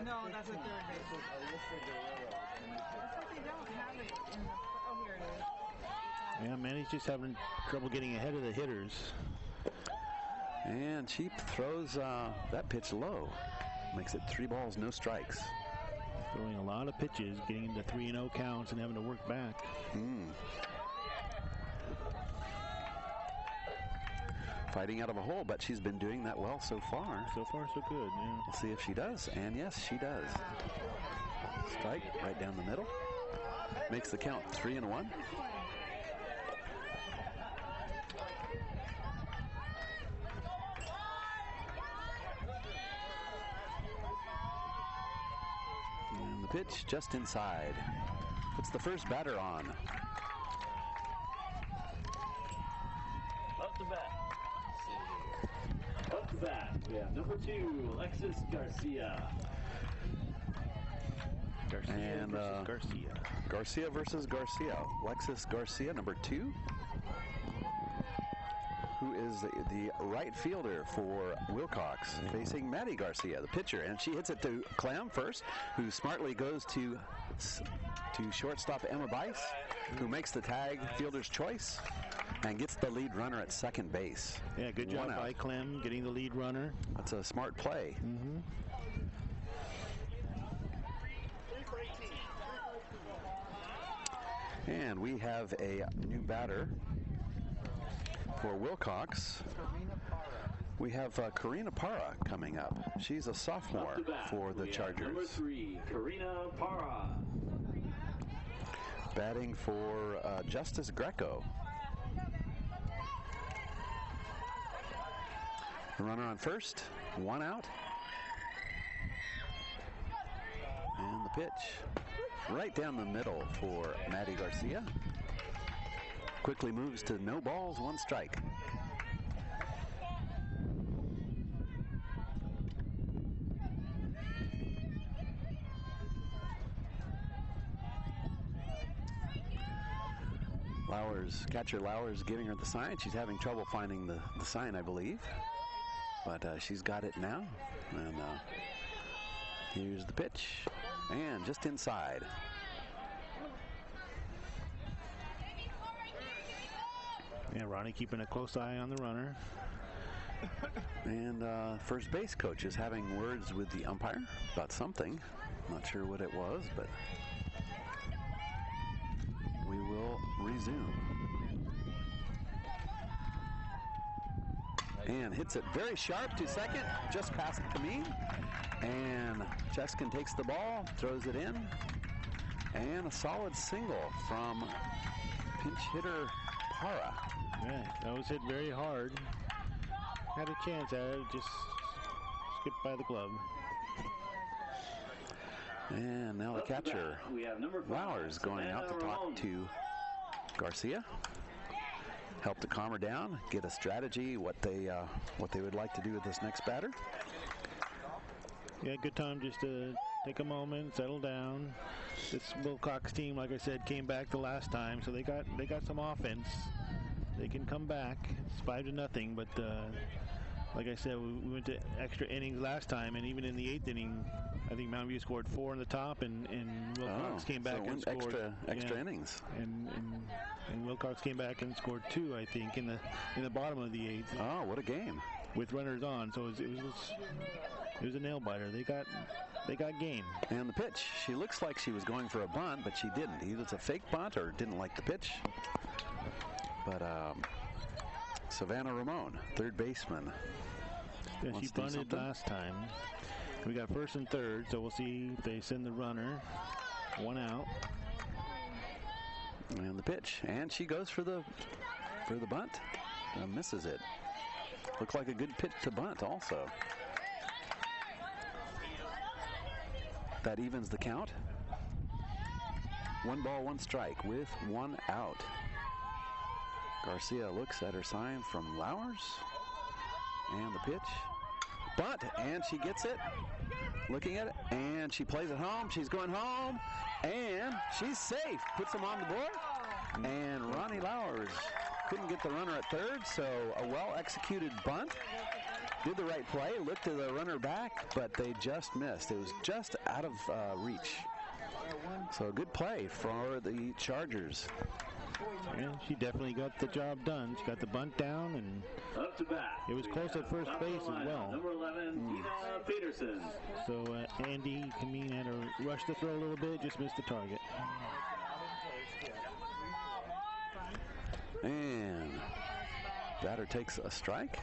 No, that's a third base. They don't have it in the. Oh, here it is. Yeah, Manny's just having trouble getting ahead of the hitters. And she throws that pitch low. Makes it 3 balls, no strikes. Throwing a lot of pitches, getting into 3-0 counts and having to work back. Fighting out of a hole, but she's been doing that well so far. So far, so good, yeah. We'll see if she does, and yes, she does. Strike right down the middle. Makes the count 3-1. And the pitch just inside. Puts the first batter on. Up to bat. Up to bat, we have number 2, Alexis Garcia. And Garcia versus Garcia. Alexis Garcia, number 2, who is the right fielder for Wilcox, facing Maddie Garcia, the pitcher. And she hits it to Clem first, who smartly goes to shortstop Emma Bice, who makes the tag fielder's choice and gets the lead runner at second base. Yeah, good job by Clem getting the lead runner. That's a smart play. And we have a new batter for Wilcox. We have Karina Parra coming up. She's a sophomore for the Chargers. Number 3, Karina Parra. Batting for Justice Greco. The runner on first, 1 out. And the pitch right down the middle for Maddie Garcia. Quickly moves to no balls, 1 strike. Catcher Lowers giving her the sign. She's having trouble finding the sign, I believe. But she's got it now. And here's the pitch. And just inside. Yeah, Ronnie keeping a close eye on the runner. And first base coach is having words with the umpire about something. Not sure what it was, but we will resume. And hits it very sharp to second, just past Kameen. And Cheskin takes the ball, throws it in, and a solid single from pinch hitter Para. Yeah, that was hit very hard. Had a chance at it, just skipped by the glove. And now the catcher, We have number 5, Flowers, going out to talk to Garcia. Help to calm her down, get a strategy, what they would like to do with this next batter. Yeah, good time just to take a moment, settle down. This Wilcox team, like I said, came back the last time, so they got some offense. They can come back. It's 5-0, but like I said, we went to extra innings last time, and even in the 8th inning, I think Mountain View scored 4 in the top, and Wilcox came back and scored extra innings. And Wilcox came back and scored 2, I think, in the bottom of the 8th. Oh, what a game! With runners on, so it was a nail biter. They got game. And the pitch, she looks like she was going for a bunt, but she didn't. Either it's a fake bunt or didn't like the pitch. But Savannah Ramon, third baseman. Yeah, she bunted last time. We got first and third, so we'll see if they send the runner. 1 out. And the pitch, and she goes for the bunt. Misses it. Looked like a good pitch to bunt also. That evens the count. 1 ball, 1 strike with 1 out. Garcia looks at her sign from Lowers. And the pitch. Bunt, and she gets it. Looking at it, and she plays it home. She's going home, and she's safe. Puts them on the board. And Ronnie Lowers couldn't get the runner at third, so a well-executed bunt. Did the right play, looked at the runner back, but they just missed. It was just out of reach. So a good play for the Chargers. Yeah, she definitely got the job done. She got the bunt down, and up to bat. It was close at first base as well. Number 11, Tina Peterson. So Andy Kameen had to rush the throw a little bit, just missed the target. And batter takes a strike.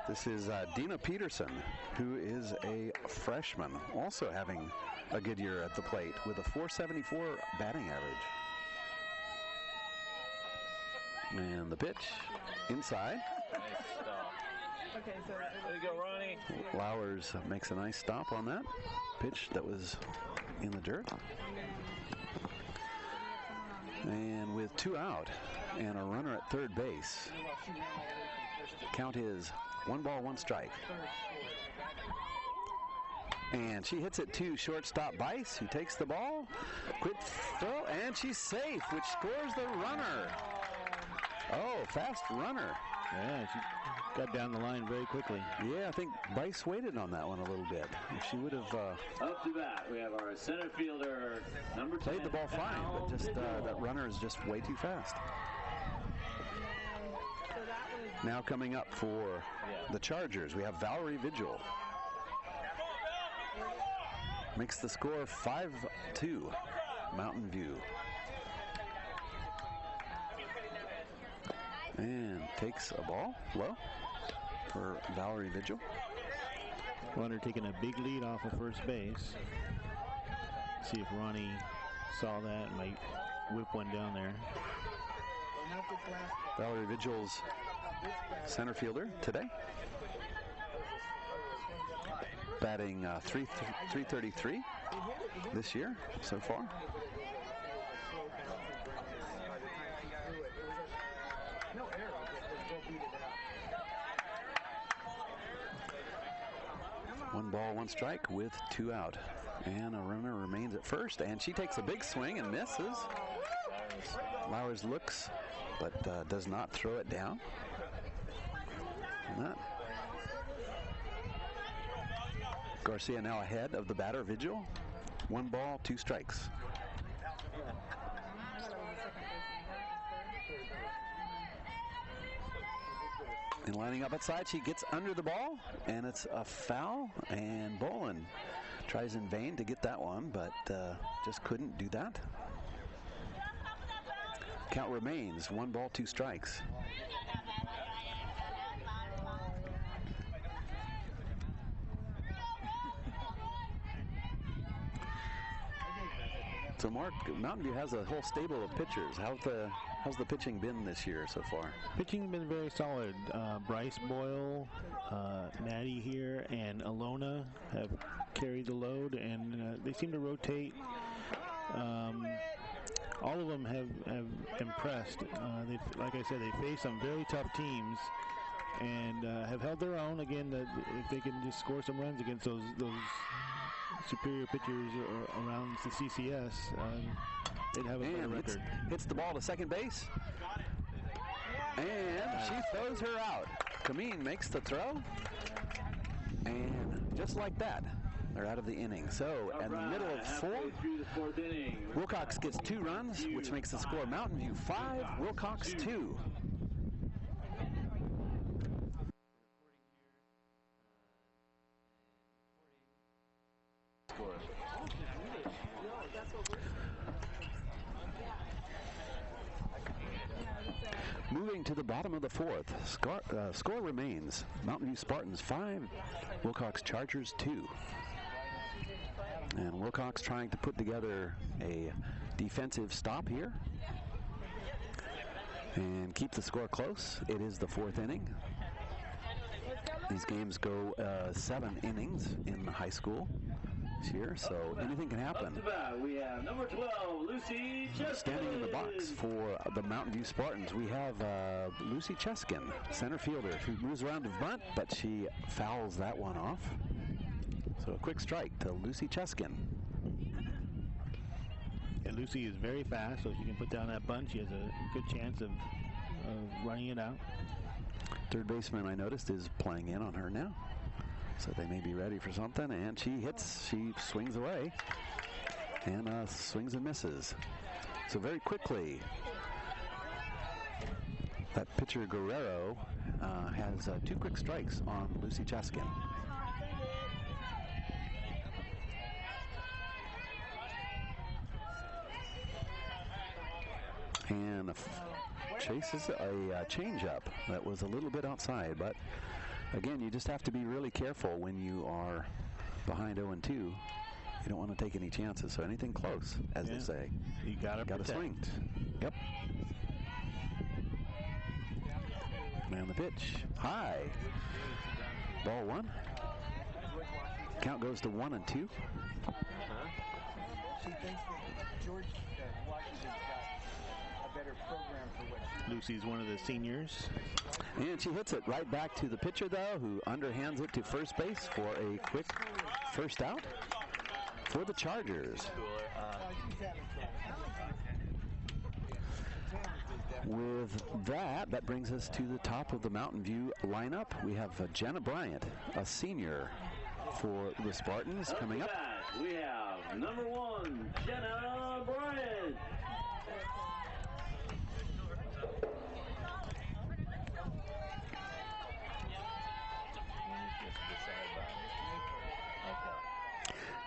This is Dina Peterson, who is a freshman, also having a good year at the plate with a .474 batting average. And the pitch inside. Nice stop. Okay, so there you go, Ronnie. Lowers makes a nice stop on that pitch that was in the dirt. And with 2 out and a runner at third base, count is 1 ball, 1 strike. And she hits it to shortstop Bice, who takes the ball. Quick throw, and she's safe, which scores the runner. Oh, fast runner. Yeah, she got down the line very quickly. Yeah, I think Bice waited on that one a little bit. If she would have up to bat, we have our center fielder, number 10. Played the ball fine, but just that runner is just way too fast. Now coming up for the Chargers, we have Valerie Vigil. Makes the score 5-2, Mountain View. And takes a ball low for Valerie Vigil. Runner taking a big lead off of first base. See if Ronnie saw that and might whip one down there. Valerie Vigil's center fielder today. Batting .333 this year so far. One ball, 1 strike with 2 out. And a runner remains at first, and she takes a big swing and misses. Lowers looks, but does not throw it down. And that. Garcia now ahead of the batter, Vigil. 1 ball, 2 strikes. And lining up outside, she gets under the ball, and it's a foul, and Bolin tries in vain to get that one, but just couldn't do that. Count remains 1 ball, 2 strikes. So, Mark, Mountain View has a whole stable of pitchers. How's the pitching been this year so far? Pitching's been very solid. Bryce Boyle, Maddie here, and Alona have carried the load, and they seem to rotate. All of them have impressed. Like I said, they face some very tough teams and have held their own. Again, if they can just score some runs against those superior pitchers around the CCS, they'd have a better record. Hits the ball to second base. And she throws her out. Kameen makes the throw. And just like that, they're out of the inning. So, in the middle of 4, Wilcox gets 2 runs, which makes the score Mountain View 5, Wilcox 2. Moving to the bottom of the 4th, score remains Mountain View Spartans 5, Wilcox Chargers 2. And Wilcox trying to put together a defensive stop here and keep the score close. It is the 4th inning. These games go 7 innings in high school this year, so anything can happen. Up to bat, we have number 12, Lucy Cheskin. Standing in the box for the Mountain View Spartans, we have Lucy Cheskin, center fielder, who moves around to bunt, but she fouls that one off. So a quick strike to Lucy Cheskin. And Lucy is very fast, so if she can put down that bunt, she has a good chance of running it out. Third baseman, I noticed, is playing in on her now. So they may be ready for something, and she swings away, and swings and misses. So very quickly, that pitcher Guerrero has 2 quick strikes on Lucy Cheskin. And chases a changeup that was a little bit outside, but again, you just have to be really careful when you are behind 0-2. You don't want to take any chances, so anything close, as they say. You gotta swing. Yep. And the pitch, high. Ball 1. Count goes to 1-2. She thinks that George Washington's got a better program for what she Lucy's one of the seniors. And she hits it right back to the pitcher, though, who underhands it to first base for a quick first out for the Chargers. With that brings us to the top of the Mountain View lineup. We have Jenna Bryant, a senior for the Spartans, coming up. We have number 1, Jenna Bryant.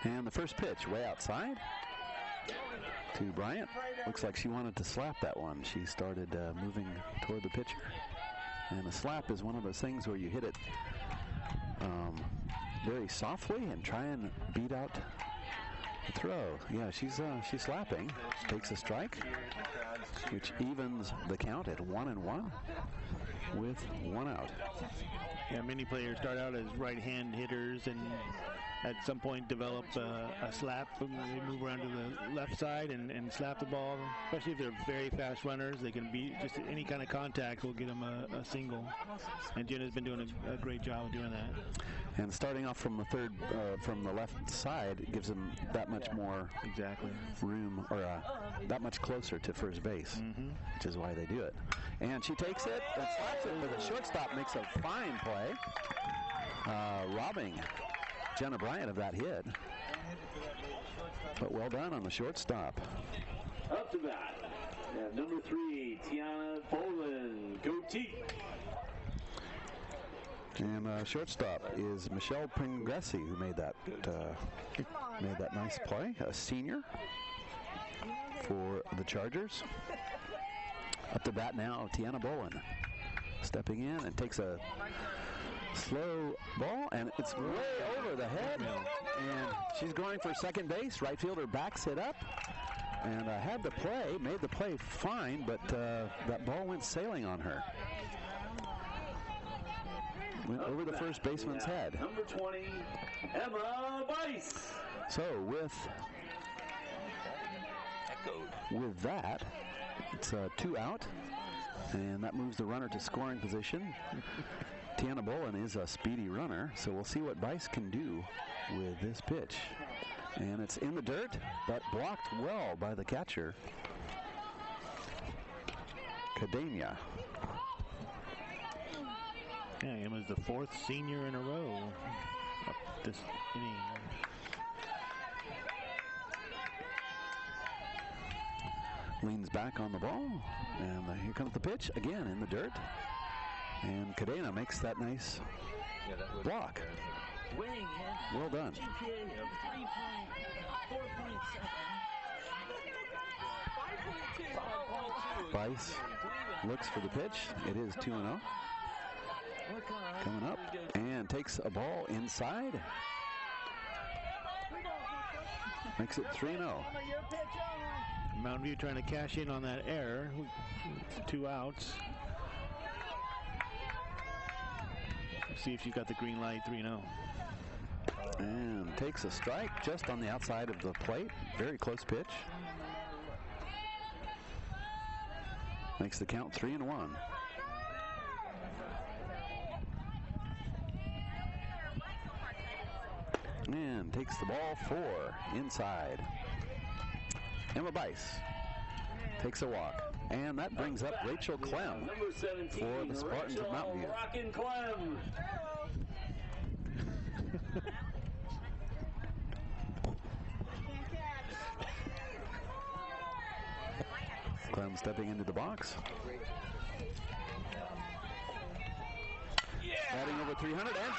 And the first pitch way outside to Bryant. Looks like she wanted to slap that one. She started moving toward the pitcher. And a slap is one of those things where you hit it very softly and try and beat out the throw. Yeah, she's slapping. Takes a strike, which evens the count at 1-1 with 1 out. Yeah, many players start out as right-hand hitters and at some point develop a slap. They move around to the left side and slap the ball. Especially if they're very fast runners, they can be just any kind of contact will get them a single. And Jenna's been doing a great job of doing that. And starting off from the from the left side, it gives them that much more room, or that much closer to first base, which is why they do it. And she takes it and slaps it, but the shortstop makes a fine play, robbing Jenna Bryant of that hit. But well done on the shortstop. Up to bat, we have number 3, Tiana Boland. Go Team. And shortstop is Michelle Pringressi, who made that nice play, a senior for the Chargers. Up to bat now, Tiana Boland stepping in and takes a slow ball, and it's way over the head, and she's going for second base. Right fielder backs it up, and had the play, made the play fine, but that ball went sailing on her. Went over the first baseman's head. Number 20, Emma Weiss. So with that, it's 2 out, and that moves the runner to scoring position. Tiana Bolin is a speedy runner, so we'll see what Weiss can do with this pitch. And it's in the dirt, but blocked well by the catcher, Cadena. Yeah, Emma's the 4th senior in a row up this inning. Leans back on the ball, and here comes the pitch, again in the dirt. And Cadena makes that nice block. Well done. Weiss looks for the pitch. It is 2-0. Coming up and takes a ball inside. Makes it 3-0. Mountain View trying to cash in on that error. 2 outs. See if she's got the green light. 3-0. And takes a strike just on the outside of the plate. Very close pitch. Makes the count 3-1. And takes the ball 4 inside. Emma Weiss takes a walk. And that brings up Rachel Clem Number 17, for the Spartans of Mountain View. Rockin' Clem. Clem stepping into the box. Batting over 300 and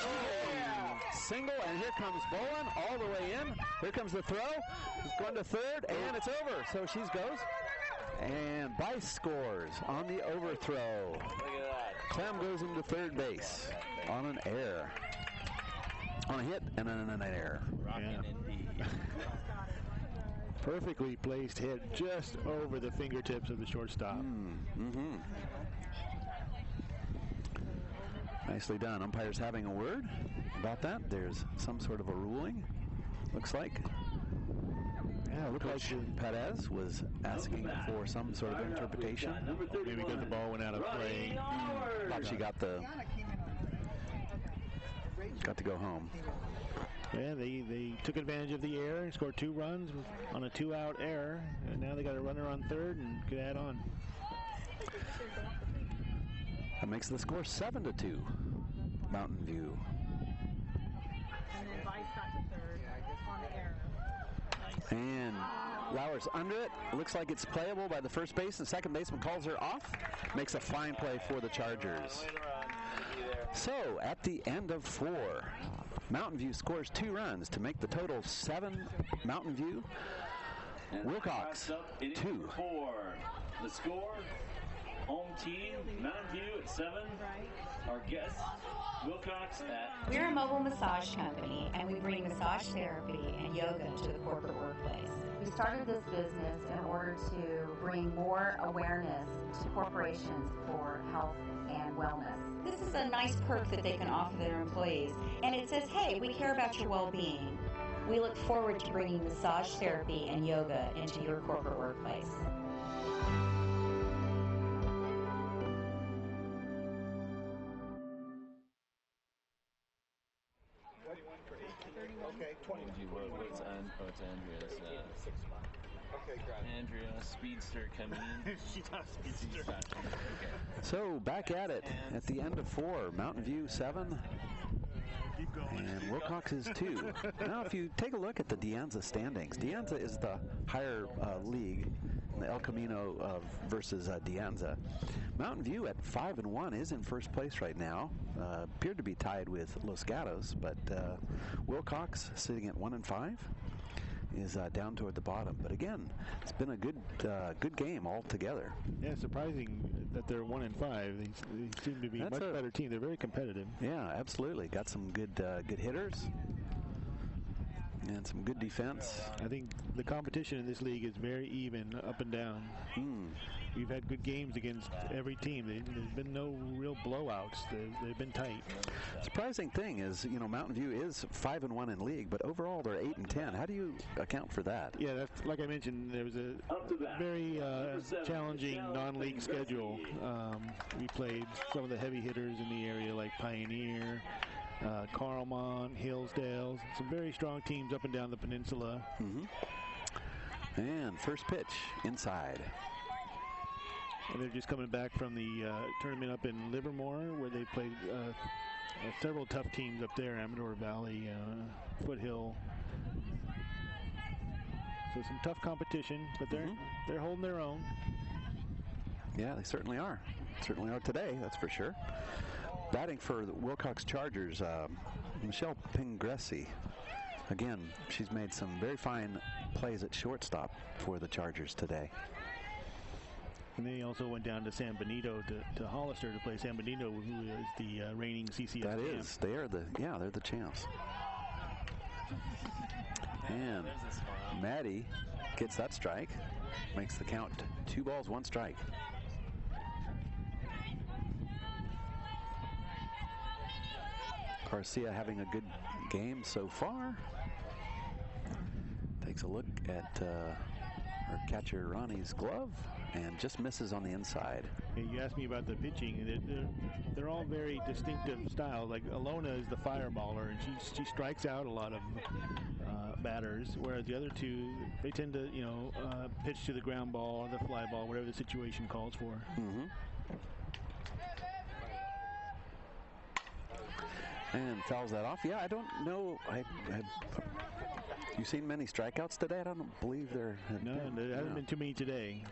single, and here comes Bolin all the way in. Here comes the throw. It's going to third, and it's over. So she goes. And Weiss scores on the overthrow. Look at that. Clem goes into third base on an error. On a hit and then an error. Yeah. Perfectly placed hit just over the fingertips of the shortstop. Nicely done. Umpire's having a word about that. There's some sort of a ruling, looks like. Yeah, it looked like Perez was asking for some sort of interpretation. Maybe because the ball went out of play. Thought she got to go home. Yeah, they took advantage of the error and scored 2 runs on a 2-out error, and now they got a runner on third and could add on. That makes the score 7-2, Mountain View. And then Weiss got to third on the error. And Lauer's under it. Looks like it's playable by the first base, and second baseman calls her off. Makes a fine play for the Chargers. So, at the end of 4, Mountain View scores 2 runs to make the total 7 Mountain View. Wilcox 2. 4. The score, home team, Mountain View at 7. Our guests, Wilcox at... We're a mobile massage company, and we bring massage therapy and yoga to the corporate workplace. We started this business in order to bring more awareness to corporations for health and wellness. This is a nice perk that they can offer their employees, and it says, hey, we care about your well-being. We look forward to bringing massage therapy and yoga into your corporate workplace. Okay, 20. What's Andrea's? Okay, got it. Andrea, speedster coming in. She's not a speedster. Okay. So, back at it at the end of 4. Mountain View 7. Keep going. And Wilcox is 2. Now, if you take a look at the De Anza standings, De Anza is the higher league, the El Camino versus De Anza. Mountain View at 5-1 is in first place right now. Appeared to be tied with Los Gatos, but Wilcox sitting at 1-5 is down toward the bottom. But again, it's been a good game altogether. Yeah, surprising that they're 1-5. They seem to be a much better team. They're very competitive. Yeah, absolutely. Got some good hitters. And some good defense. I think the competition in this league is very even, up and down. We've had good games against every team. There's been no real blowouts. They've been tight. Surprising thing is, you know, Mountain View is 5-1 in league, but overall they're 8-10. How do you account for that? Yeah, that's, like I mentioned, there was a very challenging non-league schedule. We played some of the heavy hitters in the area, like Pioneer, Carlmont, Hillsdale, some very strong teams up and down the peninsula. And first pitch inside. And they're just coming back from the tournament up in Livermore, where they played several tough teams up there, Amador Valley, Foothill. So some tough competition, but they're holding their own. Yeah, they certainly are. Certainly are today, that's for sure. Batting for the Wilcox Chargers, Michelle Pingresi. Again, she's made some very fine plays at shortstop for the Chargers today. And they also went down to San Benito to Hollister to play San Benito, who is the reigning CCS That champ. is, they're the champs. And Maddie gets that strike, makes the count 2 balls, 1 strike. Garcia having a good game so far. Takes a look at her catcher Ronnie's glove and just misses on the inside. Hey, you asked me about the pitching. They're all very distinctive styles. Like Alona is the fireballer, and she strikes out a lot of batters, whereas the other two, they tend to pitch to the ground ball or the fly ball, whatever the situation calls for. And fouls that off. Yeah, I don't know. You seen many strikeouts today? I don't believe there have No, been. there hasn't been too many today.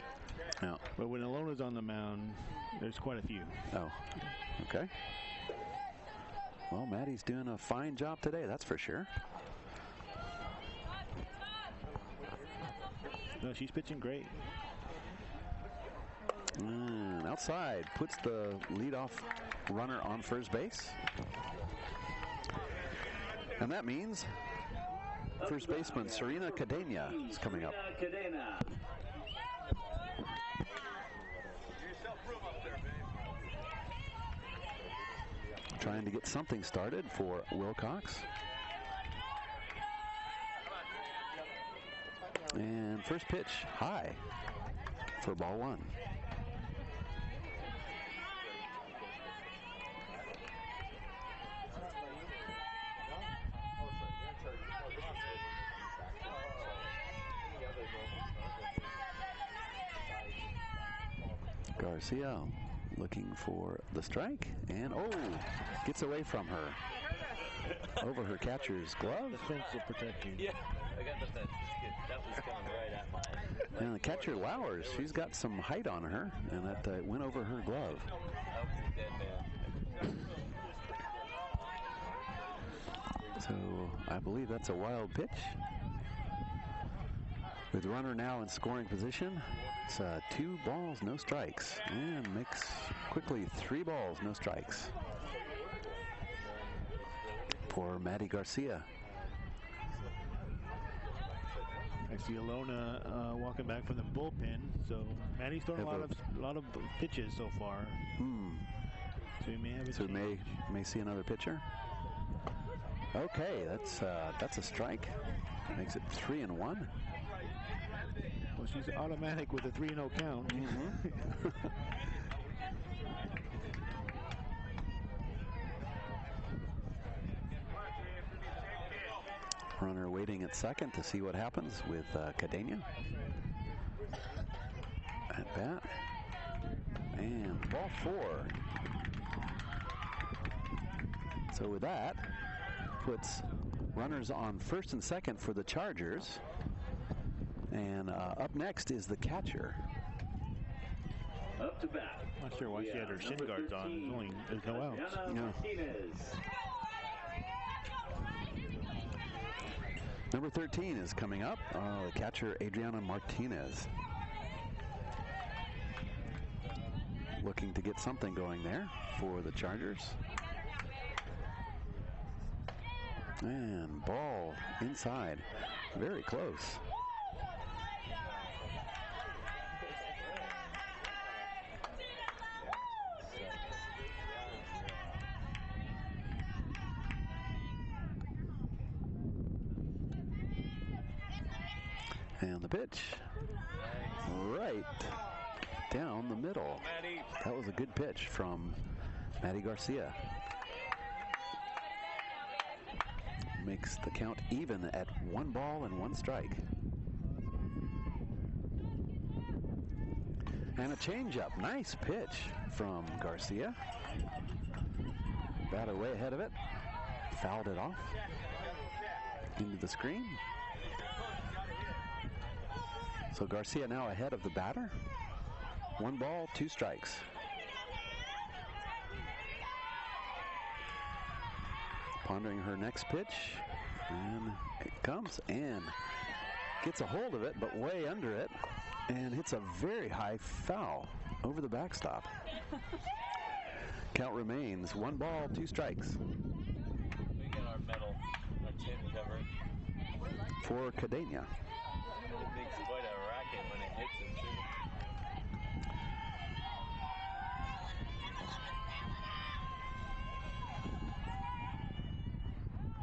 No. But when Alona's on the mound, there's quite a few. Oh, okay. Well, Maddie's doing a fine job today, that's for sure. No, she's pitching great. And outside, puts the leadoff runner on first base. And that means first baseman Serena Cadena is coming up. Trying to get something started for Wilcox. And first pitch high for ball 1. Garcia looking for the strike, and gets away from her. Over her catcher's glove. The fence will protect you. Yeah, I got the fence. That was coming right at mine. And the catcher Lowers, she's got some height on her, and that went over her glove. I was a dead man. So I believe that's a wild pitch. With the runner now in scoring position, it's 2 balls, no strikes, and makes quickly 3 balls, no strikes for Maddie Garcia. I see Alona walking back from the bullpen, so Maddie's thrown a lot of pitches so far. So we may have a So change. may see another pitcher. Okay, that's a strike. Makes it 3-1. Well, she's automatic with a 3-0 count. Runner waiting at second to see what happens with Cadena. At bat. And ball 4. So with that, puts runners on first and second for the Chargers. And up next is the catcher. Up to bat. Not sure why she had her shin guards on. There's no outs. No. Number 13 is coming up. The catcher Adriana Martinez. Looking to get something going there for the Chargers. And ball inside. Very close. And the pitch. Right down the middle. That was a good pitch from Maddie Garcia. Makes the count even at 1 ball and 1 strike. And a changeup. Nice pitch from Garcia. Batter way ahead of it. Fouled it off into the screen. So Garcia now ahead of the batter. 1 ball, 2 strikes. Pondering her next pitch, and it comes and gets a hold of it, but way under it, and hits a very high foul over the backstop. Count remains 1 ball, 2 strikes. We get our medal, our tin cover. For Cadena. It makes quite a racket when it hits it too.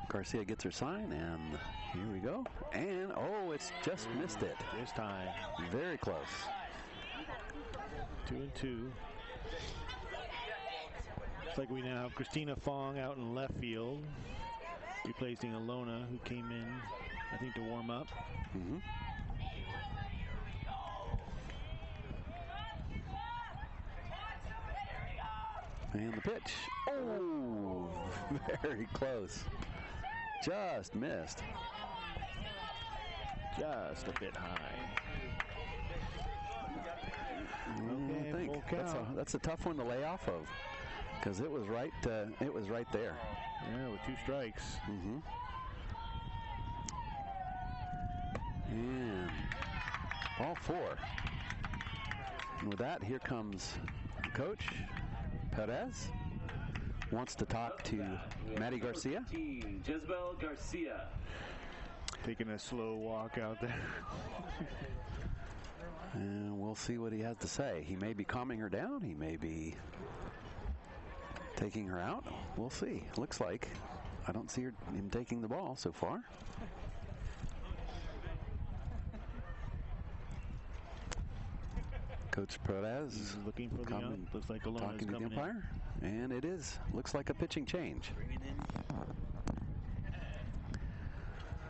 Garcia gets her sign, and here we go. And, oh, it's just missed it. This time. Very close. 2-2. Looks like we now have Christina Fong out in left field, replacing Alona, who came in, I think, to warm up. Mm-hmm. And the pitch. Oh, very close. Just missed. Just a bit high. I think that's a tough one to lay off of, because it was right there. Yeah, with 2 strikes. Mm-hmm. And ball 4. And with that, here comes Coach Perez. Wants to talk to Maddie Garcia. Jezebel Garcia. Taking a slow walk out there. And we'll see what he has to say. He may be calming her down. He may be taking her out. We'll see. Looks like I don't see him taking the ball so far. Coach Perez He's looking for the ump. Looks like Alona's talking to the coming umpire, and it is. Looks like a pitching change.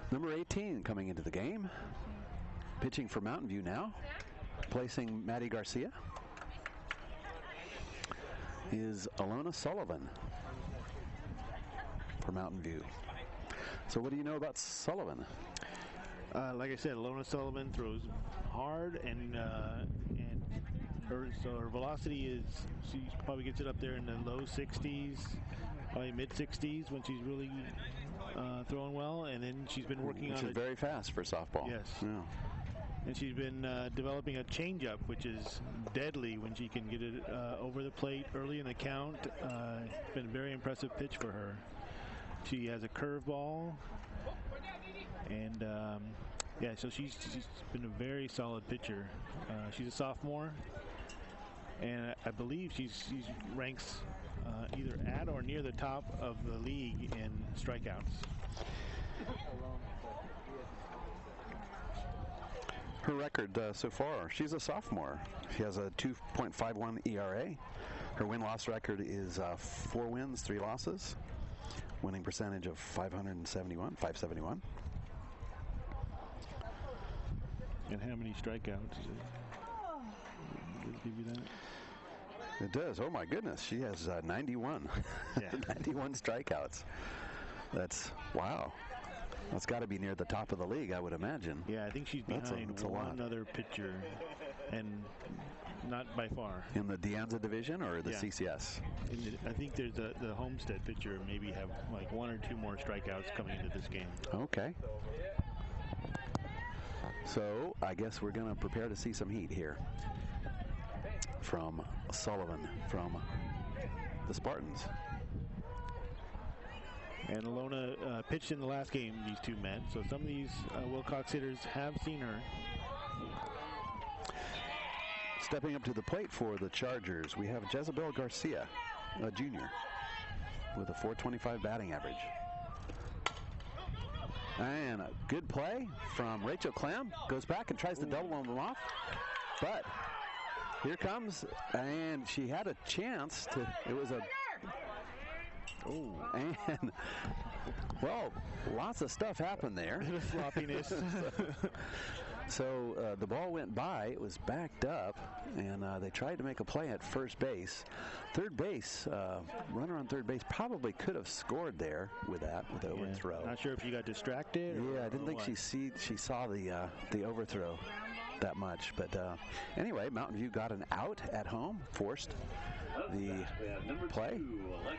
Number 18 coming into the game. Pitching for Mountain View now. Placing Maddie Garcia is Alona Sullivan for Mountain View. So what do you know about Sullivan? Like I said, Alona Sullivan throws hard, and her velocity is, she probably gets it up there in the low 60s, probably mid 60s when she's really throwing well. And then she's been working on it. She's very fast for softball. Yes. Yeah. And she's been developing a changeup, which is deadly when she can get it over the plate early in the count. It's been a very impressive pitch for her. She has a curveball, and yeah, so she's been a very solid pitcher. She's a sophomore, and I believe she ranks either at or near the top of the league in strikeouts. Her record so far, she's a sophomore. She has a 2.51 ERA. Her win-loss record is 4 wins, 3 losses. Winning percentage of 571. And how many strikeouts? Does it give you that? It does. Oh my goodness, she has 91. Yeah. 91 strikeouts. That's wow. That's got to be near the top of the league, I would imagine. Yeah, I think she's behind one other pitcher, and not by far. In the De Anza division or the CCS? I think there's the Homestead pitcher maybe have like 1 or 2 more strikeouts coming into this game. Okay. So I guess we're going to prepare to see some heat here from Sullivan from the Spartans. And Alona pitched in the last game, these two men. So some of these Wilcox hitters have seen her. Stepping up to the plate for the Chargers, we have Jezebel Garcia, a junior, with a .425 batting average. And a good play from Rachel Clem. Goes back and tries to double them off. But here comes, and she had a chance to, it was a, and, well, lots of stuff happened there. Floppiness. So the ball went by, it was backed up, and they tried to make a play at first base. Third base, runner on third base probably could have scored there with that, with the overthrow. Not sure if you got distracted. Yeah, I didn't think she saw the overthrow that much. But anyway, Mountain View got an out at home, forced the play.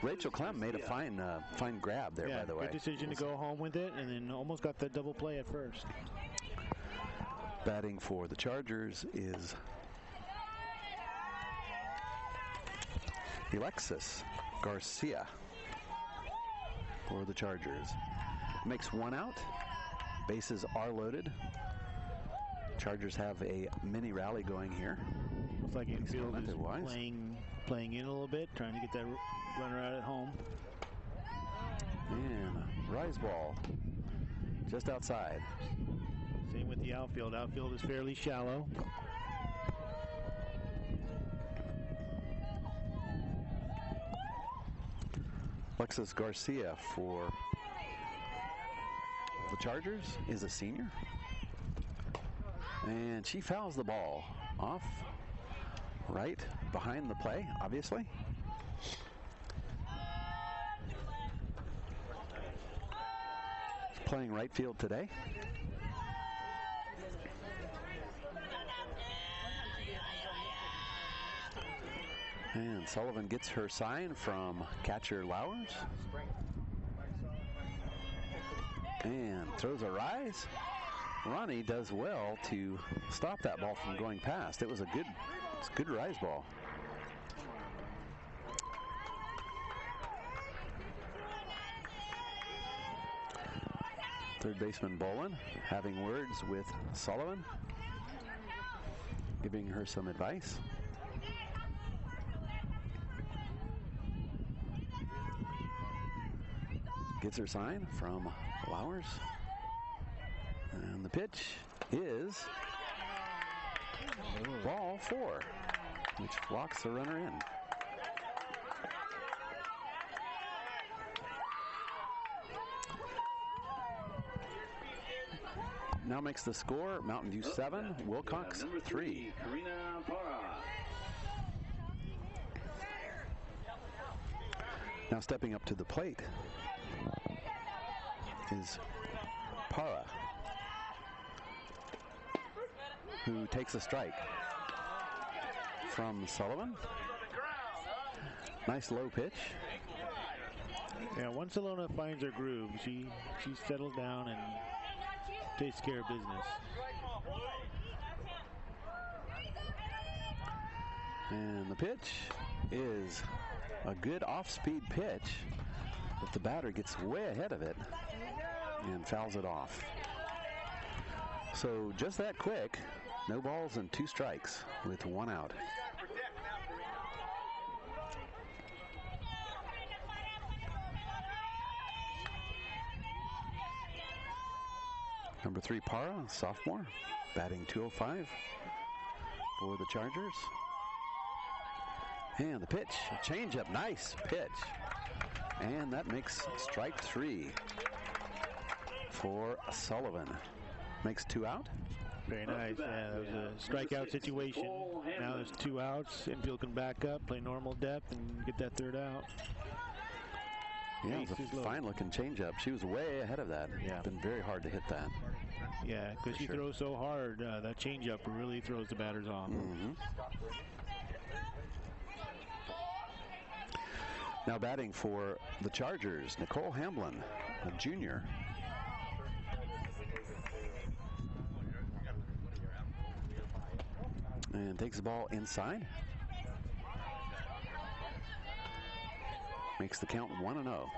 Rachel Clem made a fine grab there, by the way. Good decision to go home with it, and then almost got the double play at first. Batting for the Chargers is Alexis Garcia for the Chargers. Makes one out. Bases are loaded. Chargers have a mini rally going here. Looks like infield is playing in a little bit, trying to get that runner out at home. And rise ball just outside. Same with the outfield. Outfield is fairly shallow. Alexis Garcia for the Chargers is a senior. And she fouls the ball off right behind the play, obviously. Playing right field today. And Sullivan gets her sign from catcher Lowers. And throws a rise. Ronnie does well to stop that ball from going past. It was a good rise ball. Third baseman Bolin having words with Sullivan, giving her some advice. Gets her sign from Lowers. And the pitch is ball 4, which walks the runner in. Now makes the score Mountain View 7, Wilcox 3. Karina Para. Now stepping up to the plate is Para, who takes a strike from Sullivan. Nice low pitch. Yeah, once Alona finds her groove, she settles down and takes care of business. And the pitch is a good off-speed pitch, but the batter gets way ahead of it and fouls it off. So just that quick, no balls and 2 strikes with 1 out. Number 3, Para, sophomore, batting .205 for the Chargers. And the pitch, a changeup, nice pitch. And that makes strike 3 for Sullivan. Makes 2 out. Very nice. Yeah, that was a strikeout situation. Now there's 2 outs. Infield can back up, play normal depth, and get that 3rd out. Yeah, it was a fine-looking changeup. She was way ahead of that. Yeah, been very hard to hit that. Yeah, because she throws so hard, that changeup really throws the batters off. Mm-hmm. Now batting for the Chargers, Nicole Hamblin, a junior. And takes the ball inside. Makes the count 1-0.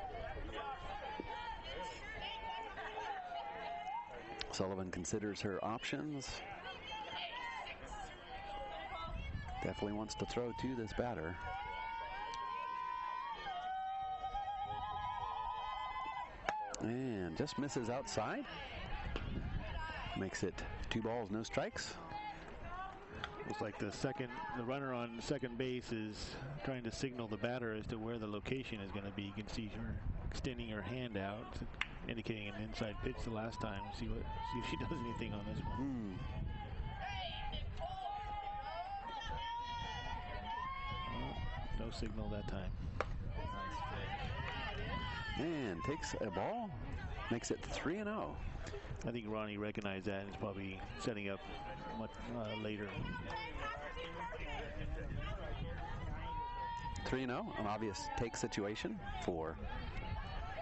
Sullivan considers her options. Definitely wants to throw to this batter. And just misses outside. Makes it 2 balls, no strikes. Looks like the runner on second base is trying to signal the batter as to where the location is going to be. You can see her extending her hand out, indicating an inside pitch the last time. See if she does anything on this one. No signal that time. And takes a ball, makes it 3-0. I think Ronnie recognized that and is probably setting up much later. 3-0, an obvious take situation for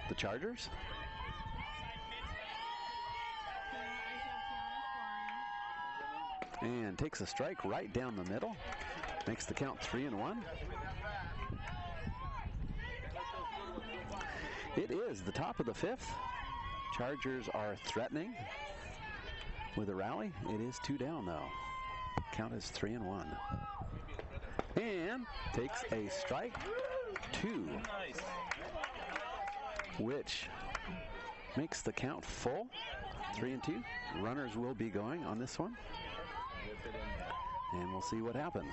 the Chargers. And takes a strike right down the middle. Makes the count 3-1. It is the top of the 5th. Chargers are threatening with a rally. It is 2 down though. Count is 3-1. And takes a strike 2, which makes the count full. 3-2. Runners will be going on this one. And we'll see what happens.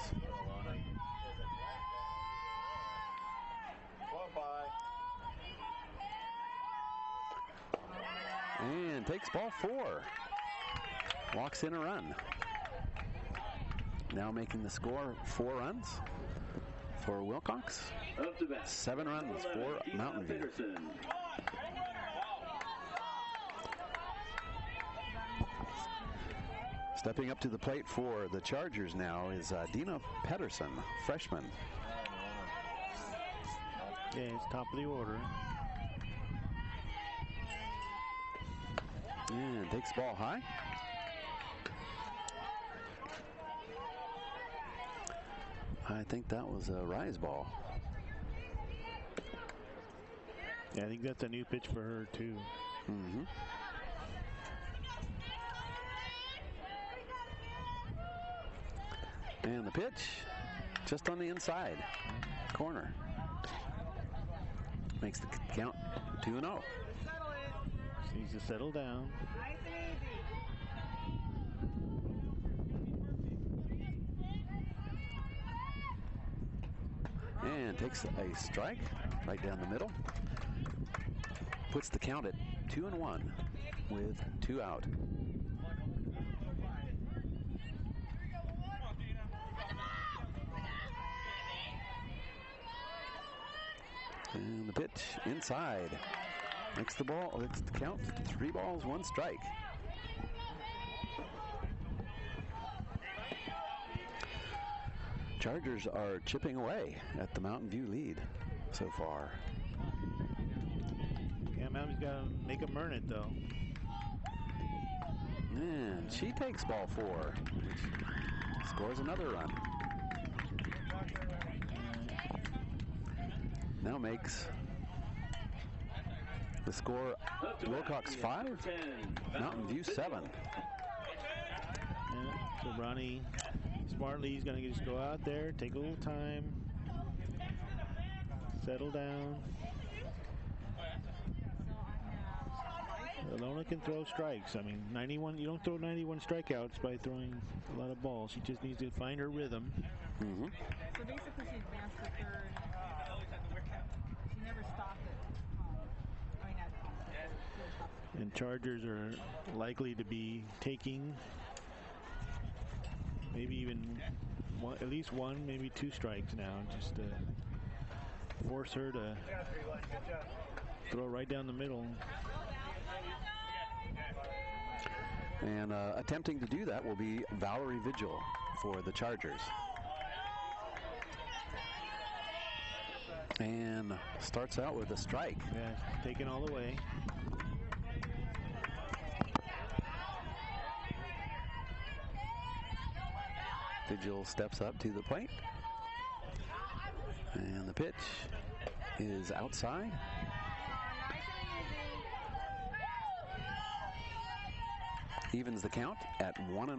And takes ball 4. Walks in a run. Now making the score 4 runs for Wilcox. 7 runs for Mountain View. Stepping up to the plate for the Chargers now is Dina Pedersen, freshman. Yeah, it's top of the order. And takes the ball high. I think that was a rise ball. Yeah, I think that's a new pitch for her too. Mm-hmm. And the pitch just on the inside corner. Makes the count 2-0. Needs to settle down. Nice and easy. And takes a strike right down the middle. Puts the count at 2-1 with 2 out. And the pitch inside. Makes the count 3 balls, 1 strike. Chargers are chipping away at the Mountain View lead so far. Yeah, Mountain's got to make them earn it though. And she takes ball 4, which scores another run. Now makes the score Wilcox 5, Mountain View 7. Yeah, so Ronnie smartly, he's going to just go out there, take a little time, settle down. Alona can throw strikes. I mean, 91. You don't throw 91 strikeouts by throwing a lot of balls. She just needs to find her rhythm. Mm-hmm. So basically, she advanced to third. She never stopped it. And Chargers are likely to be taking maybe even at least 1, maybe 2 strikes now, just to force her to throw right down the middle. And attempting to do that will be Valerie Vigil for the Chargers. And starts out with a strike. Yeah, taken all the way. Vigil steps up to the plate. And the pitch is outside. evens the count at 1-1. You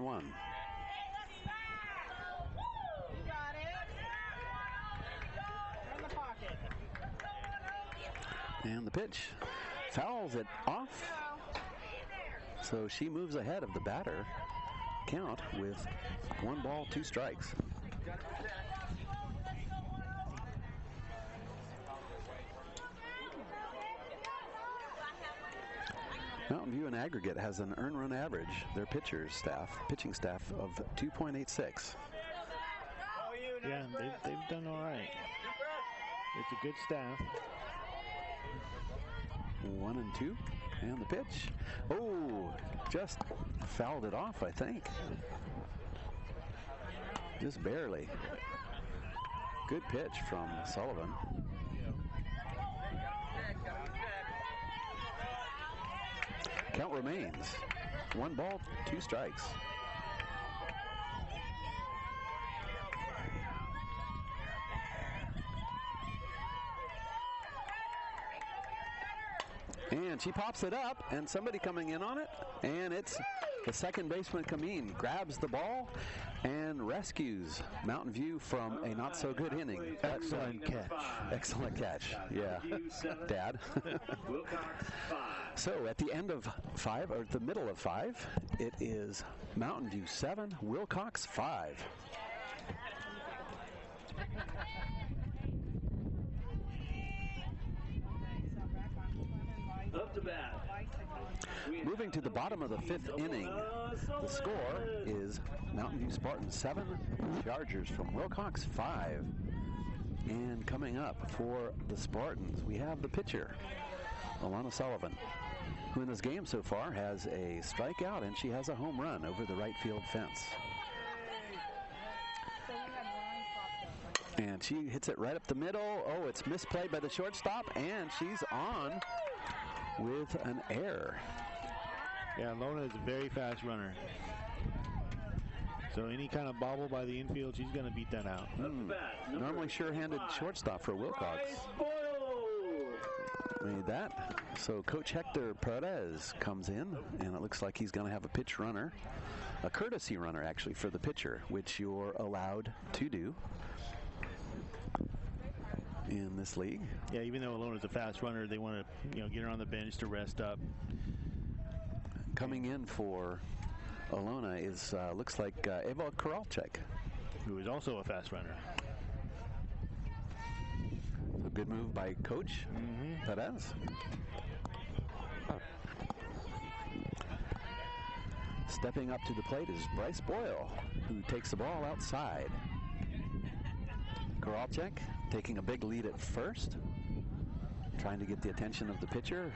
got it. In the pocket. And the pitch fouls it off. So she moves ahead of the batter count with 1 ball, 2 strikes. Mountain View in aggregate has an earned run average, their pitching staff of 2.86. Yeah, they've done all right. It's a good staff. 1-2, and the pitch. Oh, just fouled it off, I think. Just barely. Good pitch from Sullivan. Count remains 1 ball, 2 strikes. And she pops it up, and somebody coming in on it, and it's the second baseman, Kameen, grabs the ball and rescues Mountain View from a not-so-good inning. Excellent catch. Excellent catch, yeah. Dad. So at the end of 5, or the middle of 5, it is Mountain View 7, Wilcox 5. Up to bat. Moving to the bottom of the 5th inning, the score is Mountain View Spartans 7, Chargers from Wilcox 5. And coming up for the Spartans, we have the pitcher, Alana Sullivan, who in this game so far has a strikeout and she has a home run over the right field fence. And she hits it right up the middle. Oh, it's misplayed by the shortstop, and she's on with an error. Yeah, Lona is a very fast runner. So any kind of bobble by the infield, she's going to beat that out. Normally sure-handed shortstop for Wilcox. Made that. So Coach Hector Perez comes in, and it looks like he's going to have a pitch runner, a courtesy runner actually for the pitcher, which you're allowed to do in this league. Yeah, even though Alona's a fast runner, they want to, get her on the bench to rest up. Coming in for Alona is looks like Eva Koralchek, who is also a fast runner. A good move by Coach Perez. Stepping up to the plate is Bryce Boyle, who takes the ball outside. Koralchek taking a big lead at first, trying to get the attention of the pitcher.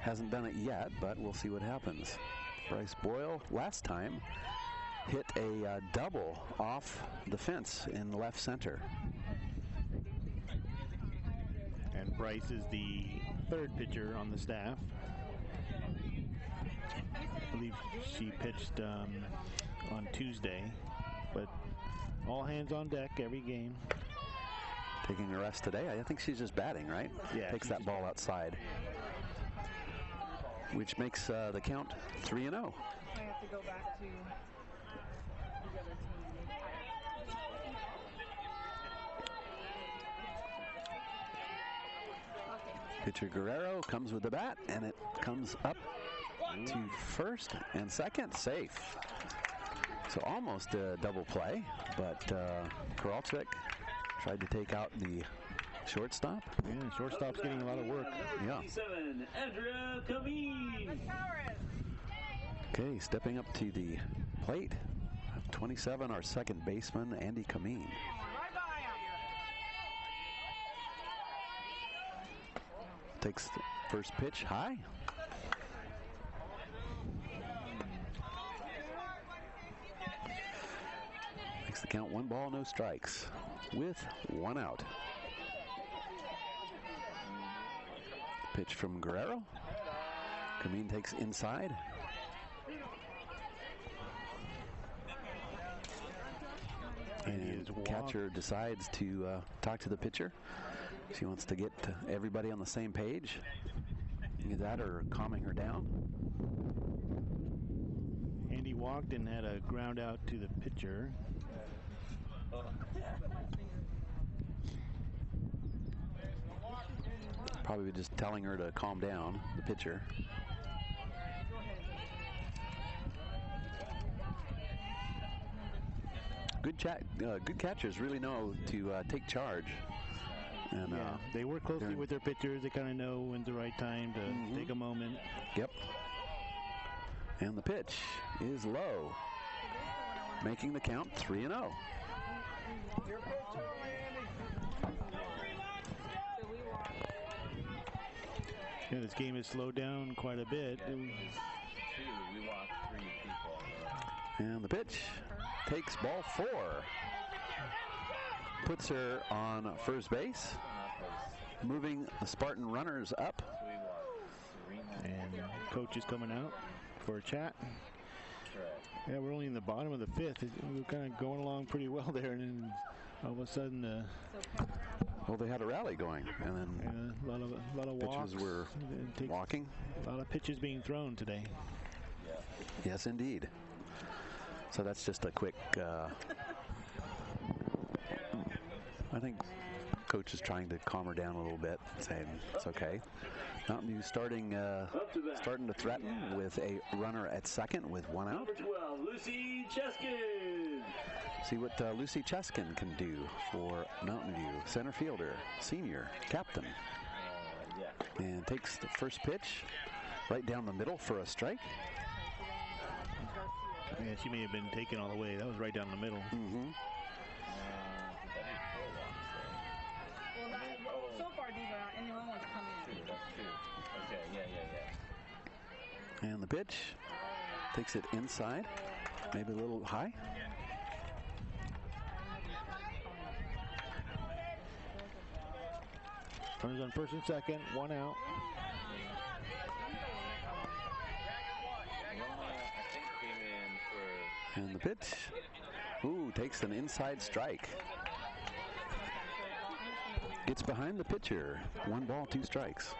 Hasn't done it yet, but we'll see what happens. Bryce Boyle, last time, hit a double off the fence in left center. And Bryce is the 3rd pitcher on the staff. I believe she pitched on Tuesday, but all hands on deck every game. Taking a rest today. I think she's just batting, right? Yeah. Takes that ball outside, which makes the count 3-0. I have to go back to the other team. Pitcher Guerrero comes with the bat, and it comes up to first and second, safe. So almost a double play, but Koralchek tried to take out the shortstop. Yeah, shortstop's getting a lot of work. Yeah. Andrea Kameen. Okay, stepping up to the plate, 27, our second baseman, Andy Kameen. Takes the first pitch high. Makes the count 1 ball, no strikes, with 1 out. Pitch from Guerrero. Kameen takes inside. And catcher decides to talk to the pitcher. She wants to get everybody on the same page. Either that or calming her down. walked and had a ground out to the pitcher. Probably just telling her to calm down, the pitcher. Good catchers really know to take charge. And they work closely with their pitchers. They kind of know when's the right time to take a moment. Yep. And the pitch is low, making the count 3-0. Yeah, this game has slowed down quite a bit. We walked 3 people. And the pitch takes ball 4. Puts her on first base, moving the Spartan runners up. And coach is coming out for a chat. Yeah, we're only in the bottom of the 5th. We're kind of going along pretty well there, and then all of a sudden, well, they had a rally going, and then a lot of walks. Pitchers were walking. A lot of pitches being thrown today. Yes, indeed. So that's just a quick. I think coach is trying to calm her down a little bit, saying it's okay. Mountain View starting to threaten with a runner at second with 1 out. Number 12, Lucy Cheskin. See what Lucy Cheskin can do for Mountain View. Center fielder, senior, captain. And takes the first pitch right down the middle for a strike. Yeah, she may have been taken all the way. That was right down the middle. So far, these are not any ones coming in. That's true. Okay, yeah. And the pitch takes it inside, maybe a little high. Runners on first and second, 1 out. And the pitch, takes an inside strike. Gets behind the pitcher. 1 ball, 2 strikes.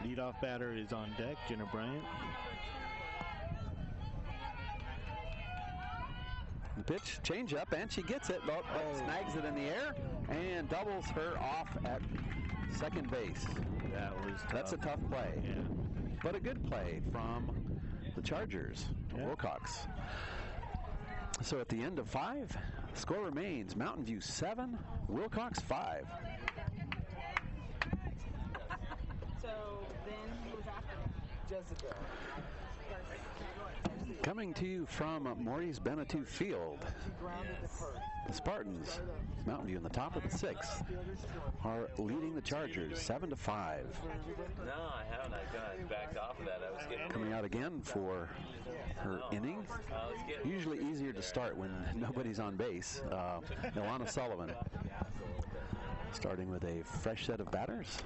Leadoff batter is on deck, Jenna Bryant. The pitch, change up, and she gets it. But snags it in the air and doubles her off at second base. That's a tough play. Yeah. But a good play from the Chargers, Wilcox. So at the end of 5, score remains Mountain View 7, Wilcox 5. So then who was after Jessica? Coming to you from Maurice Beneteau Field, the Spartans, Mountain View in the top of the 6th, are leading the Chargers 7-5. No, I haven't. I kind of backed off of that. I was getting Coming out again for her inning. Usually easier to start when nobody's on base. Ilana Sullivan starting with a fresh set of batters.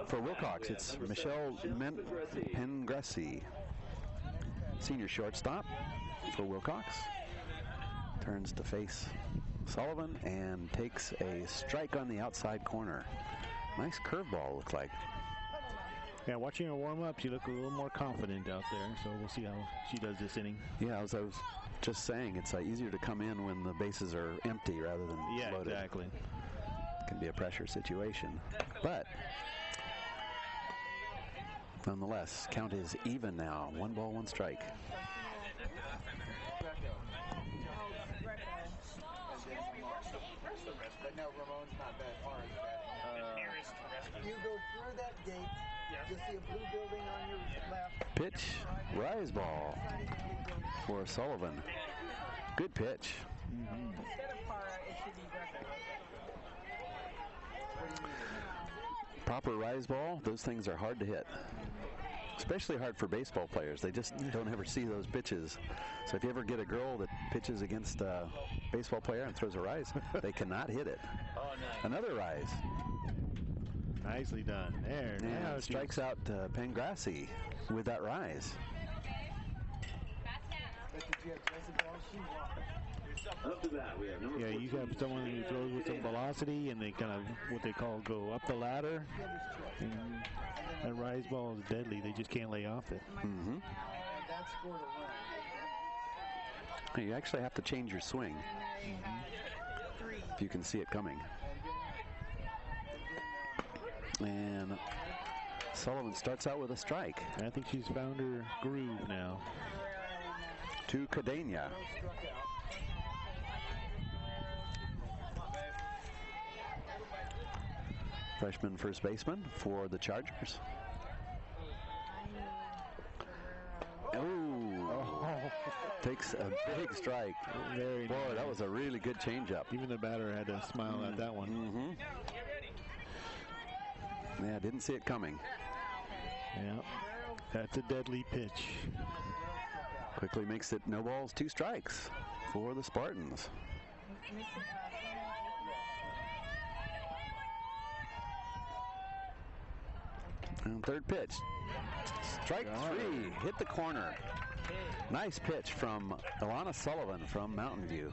For Wilcox, it's Michelle Pengressi, senior shortstop for Wilcox. Turns to face Sullivan and takes a strike on the outside corner. Nice curveball, looked like. Yeah, watching her warm up, she looked a little more confident out there, so we'll see how she does this inning. Yeah, as I was just saying, it's easier to come in when the bases are empty rather than loaded. Yeah, exactly. It can be a pressure situation. But nonetheless, count is even now. 1 ball, 1 strike. But no, Ramon's not that far. You go through that gate, you'll see a blue building on your left. Pitch, rise ball for Sullivan. Good pitch. Instead of Para, it should be Greco. Proper rise ball, those things are hard to hit. Especially hard for baseball players. They just don't ever see those pitches. So if you ever get a girl that pitches against a baseball player and throws a rise, they cannot hit it. Oh, nice. Another rise. Nicely done. There. And Now strikes out Pengressi with that rise. Up to that, we have number 14. you have someone who throws with some velocity, and they kind of, what they call, go up the ladder. And That rise ball is deadly. They just can't lay off it. Mm-hmm. And that scored a run. You actually have to change your swing if you can see it coming. And Sullivan starts out with a strike. I think she's found her groove now. To Cadena. Freshman first baseman for the Chargers. Takes a big strike. Very Boy, nice. that was a really good changeup. Even the batter had to smile at that one. Mm-hmm. Yeah, didn't see it coming. Yeah, that's a deadly pitch. Quickly makes it no balls, 2 strikes for the Spartans. And third pitch. Strike 3, hit the corner. Nice pitch from Ilana Sullivan from Mountain View.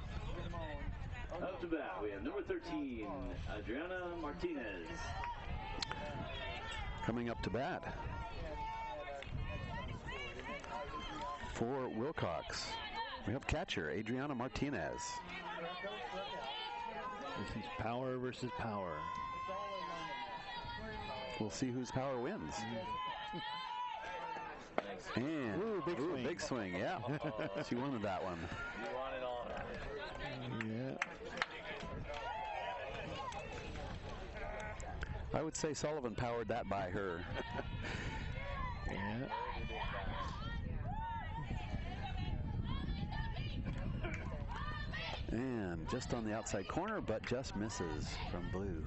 Up to bat, we have number 13, Adriana Martinez. Coming up to bat for Wilcox, we have catcher Adriana Martinez. This is power versus power. We'll see whose power wins. And big swing, yeah. She wanted that one. You want it all. Yeah. I would say Sullivan powered that by her. Yeah. And just on the outside corner, but just misses from Blue.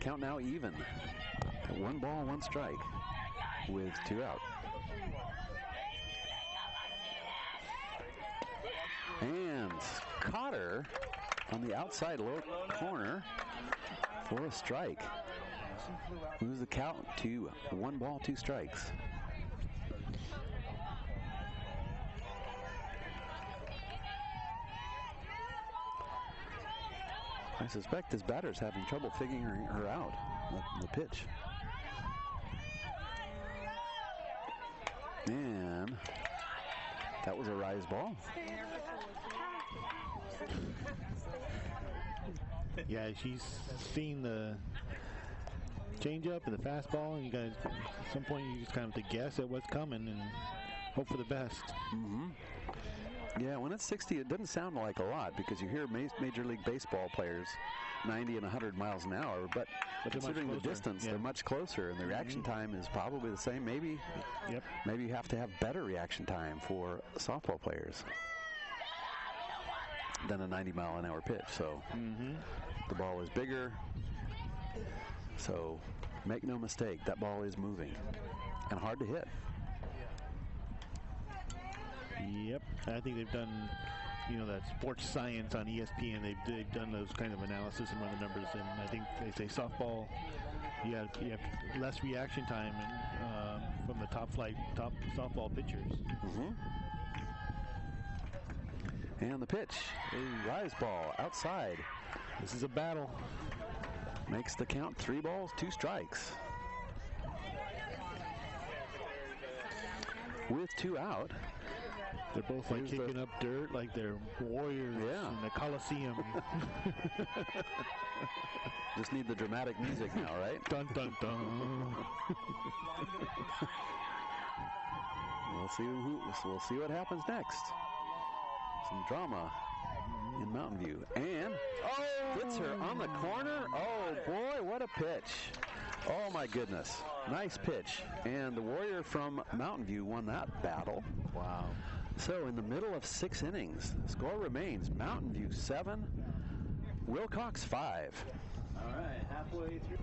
Count now even. 1 ball, 1 strike with 2 out. And Cotter on the outside low corner for a strike. Moves the count to 1 ball, 2 strikes. I suspect this batter's having trouble figuring her out, the pitch. And that was a rise ball. Yeah, she's seen the changeup and the fastball, and you guys, at some point, you just kind of have to guess at what's coming and hope for the best. Mm-hmm. Yeah, when it's 60, it doesn't sound like a lot because you hear Major League Baseball players 90 and 100 miles an hour, but considering the distance, they're much closer, and the reaction time is probably the same. Maybe you have to have better reaction time for softball players than a 90-mile-an-hour pitch. So the ball is bigger. So make no mistake, that ball is moving and hard to hit. Yep, I think they've done, that sports science on ESPN. They've done those kind of analysis and run the numbers, and I think they say softball, you have less reaction time from the top softball pitchers. And the pitch, a rise ball outside. This is a battle. Makes the count 3 balls, 2 strikes. With 2 out. They're both like kicking up dirt like they're warriors in the Coliseum. Just need the dramatic music now, right? Dun, dun, dun. We'll see what happens next. Some drama in Mountain View. And hits her on the corner. Oh, boy, what a pitch. Oh, my goodness. Nice pitch. And the Warrior from Mountain View won that battle. Wow. So in the middle of 6 innings, the score remains Mountain View 7, Wilcox 5. All right, halfway through.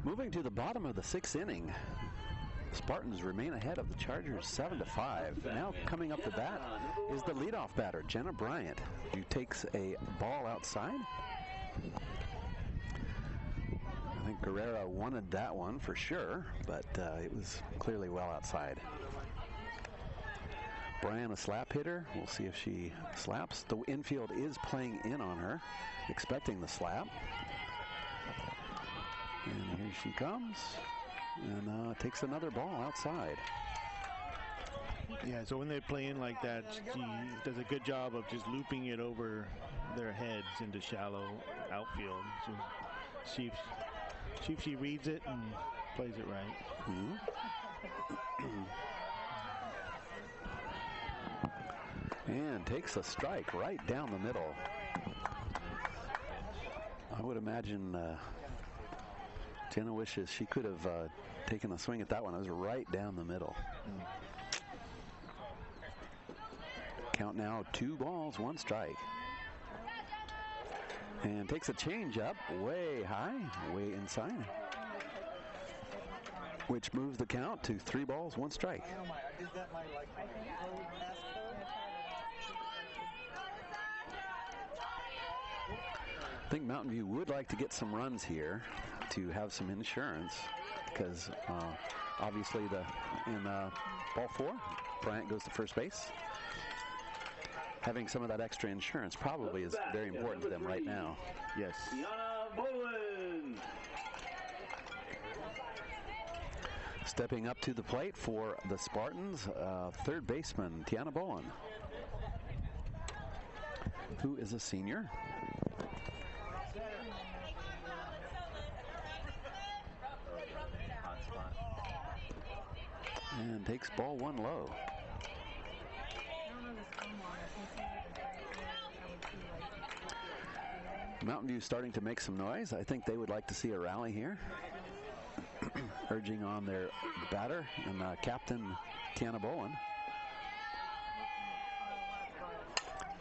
Moving to the bottom of the 6th inning, Spartans remain ahead of the Chargers 7-5. Now coming up to bat is the leadoff batter, Jenna Bryant, who takes a ball outside. think Guerrera wanted that one for sure, but it was clearly well outside. Brian, a slap hitter. We'll see if she slaps. The infield is playing in on her, expecting the slap. And here she comes, and takes another ball outside. Yeah, so when they play in like that, she does a good job of just looping it over their heads into shallow outfield. So see if she reads it and plays it right. And takes a strike right down the middle. I would imagine Jenna wishes she could have taken a swing at that one. It was right down the middle. Count now 2 balls, 1 strike. And takes a change up way high, way inside, which moves the count to 3 balls, 1 strike. Is that my passcode? I think Mountain View would like to get some runs here to have some insurance, because obviously in ball 4, Bryant goes to first base. Having some of that extra insurance probably is very important to them right now. Yes. Stepping up to the plate for the Spartans, third baseman Tiana Bowen, who is a senior. And takes ball 1 low. Mountain View starting to make some noise. I think they would like to see a rally here. Urging on their batter and captain Tiana Bowen,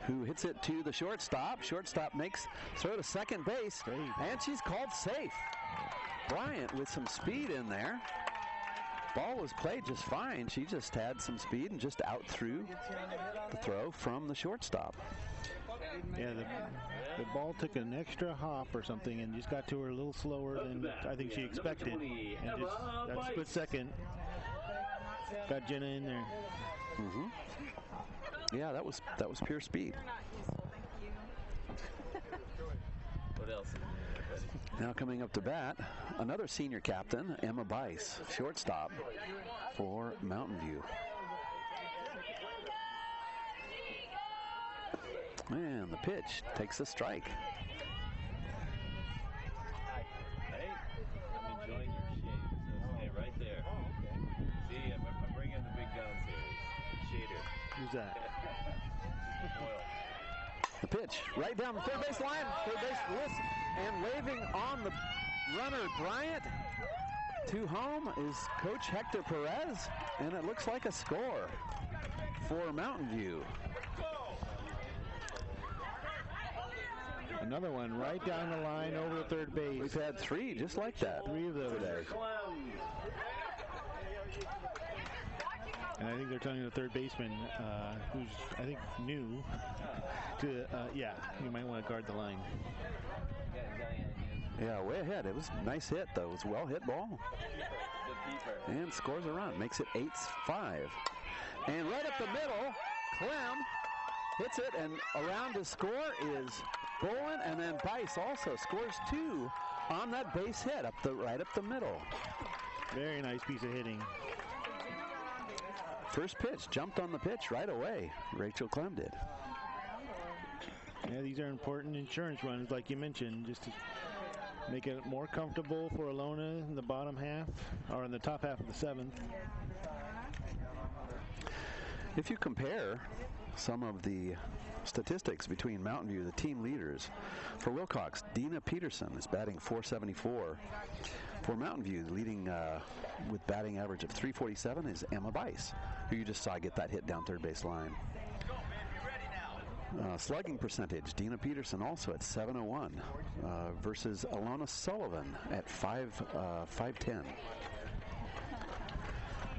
who hits it to the shortstop. Shortstop makes throw to second base, and she's called safe. Bryant with some speed in there. Ball was played just fine. She just had some speed and just out through the throw from the shortstop. Yeah, the ball took an extra hop or something and just got to her a little slower than I think she expected. And just that split second got Jenna in there. Yeah, that was pure speed. What else? Now coming up to bat, another senior captain, Emma Bice, shortstop for Mountain View. And the pitch takes a strike. Hey, I'm enjoying your shade. So stay right there. See, I'm bringing the big guns here. Shader. Who's that? Oil. The pitch right down the third base line. Third base list and waving on the runner Bryant. To home is Coach Hector Perez, and it looks like a score for Mountain View. Another one right down the line over the third base. We've had 3 just like that. 3 of those today. And I think they're telling the third baseman, who's I think new, to yeah, you might want to guard the line. Yeah, way ahead. It was a nice hit, though. It was a well-hit ball. And scores a run. Makes it 8-5. And right up the middle, Clem hits it, and around to score is Bowen, and then Bice also scores 2 on that base hit right up the middle. Very nice piece of hitting. First pitch, jumped on the pitch right away. Rachel Clem did. Yeah, these are important insurance runs, like you mentioned, just to make it more comfortable for Alona in the bottom half, or in the top half of the 7th. If you compare some of the statistics between Mountain View, the team leaders, for Wilcox, Dina Peterson is batting .474. For Mountain View, leading with batting average of .347 is Emma Bice, who you just saw get that hit down third base line. Slugging percentage, Dina Peterson also at .701 versus Alona Sullivan at 510.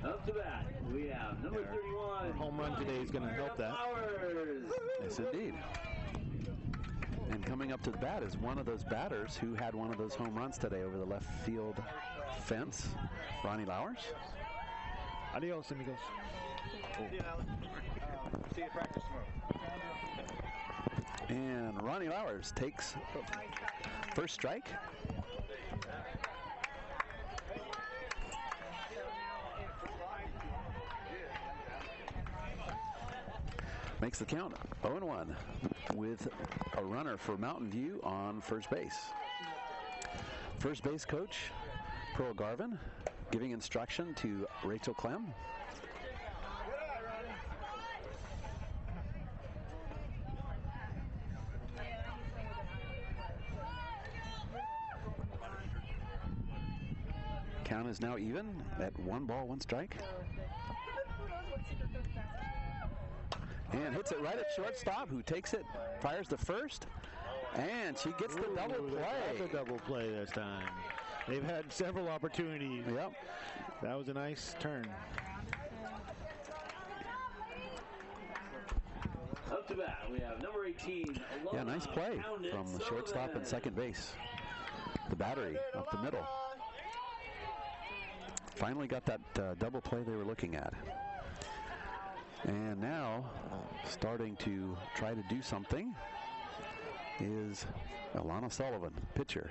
Up to bat, we have number 31. Home run today is going to help that. Yes, indeed. And coming up to the bat is one of those batters who had one of those home runs today over the left field fence, Ronnie Lowers. Adios, amigos. See you, Alan. See you at practice tomorrow. And Ronnie Lowers takes first strike. Makes the count 0-1 with a runner for Mountain View on first base. First base coach Pearl Garvin giving instruction to Rachel Clem. Count is now even at 1 ball, 1 strike. And hits it right at shortstop, who takes it, fires the first, and she gets the double play. The double play this time. They've had several opportunities. Yep. That was a nice turn. Up to bat, we have number 18. Yeah, nice play from the shortstop and second base. The battery up the middle. Finally got that double play they were looking at. And now, starting to try to do something is Alana Sullivan, pitcher.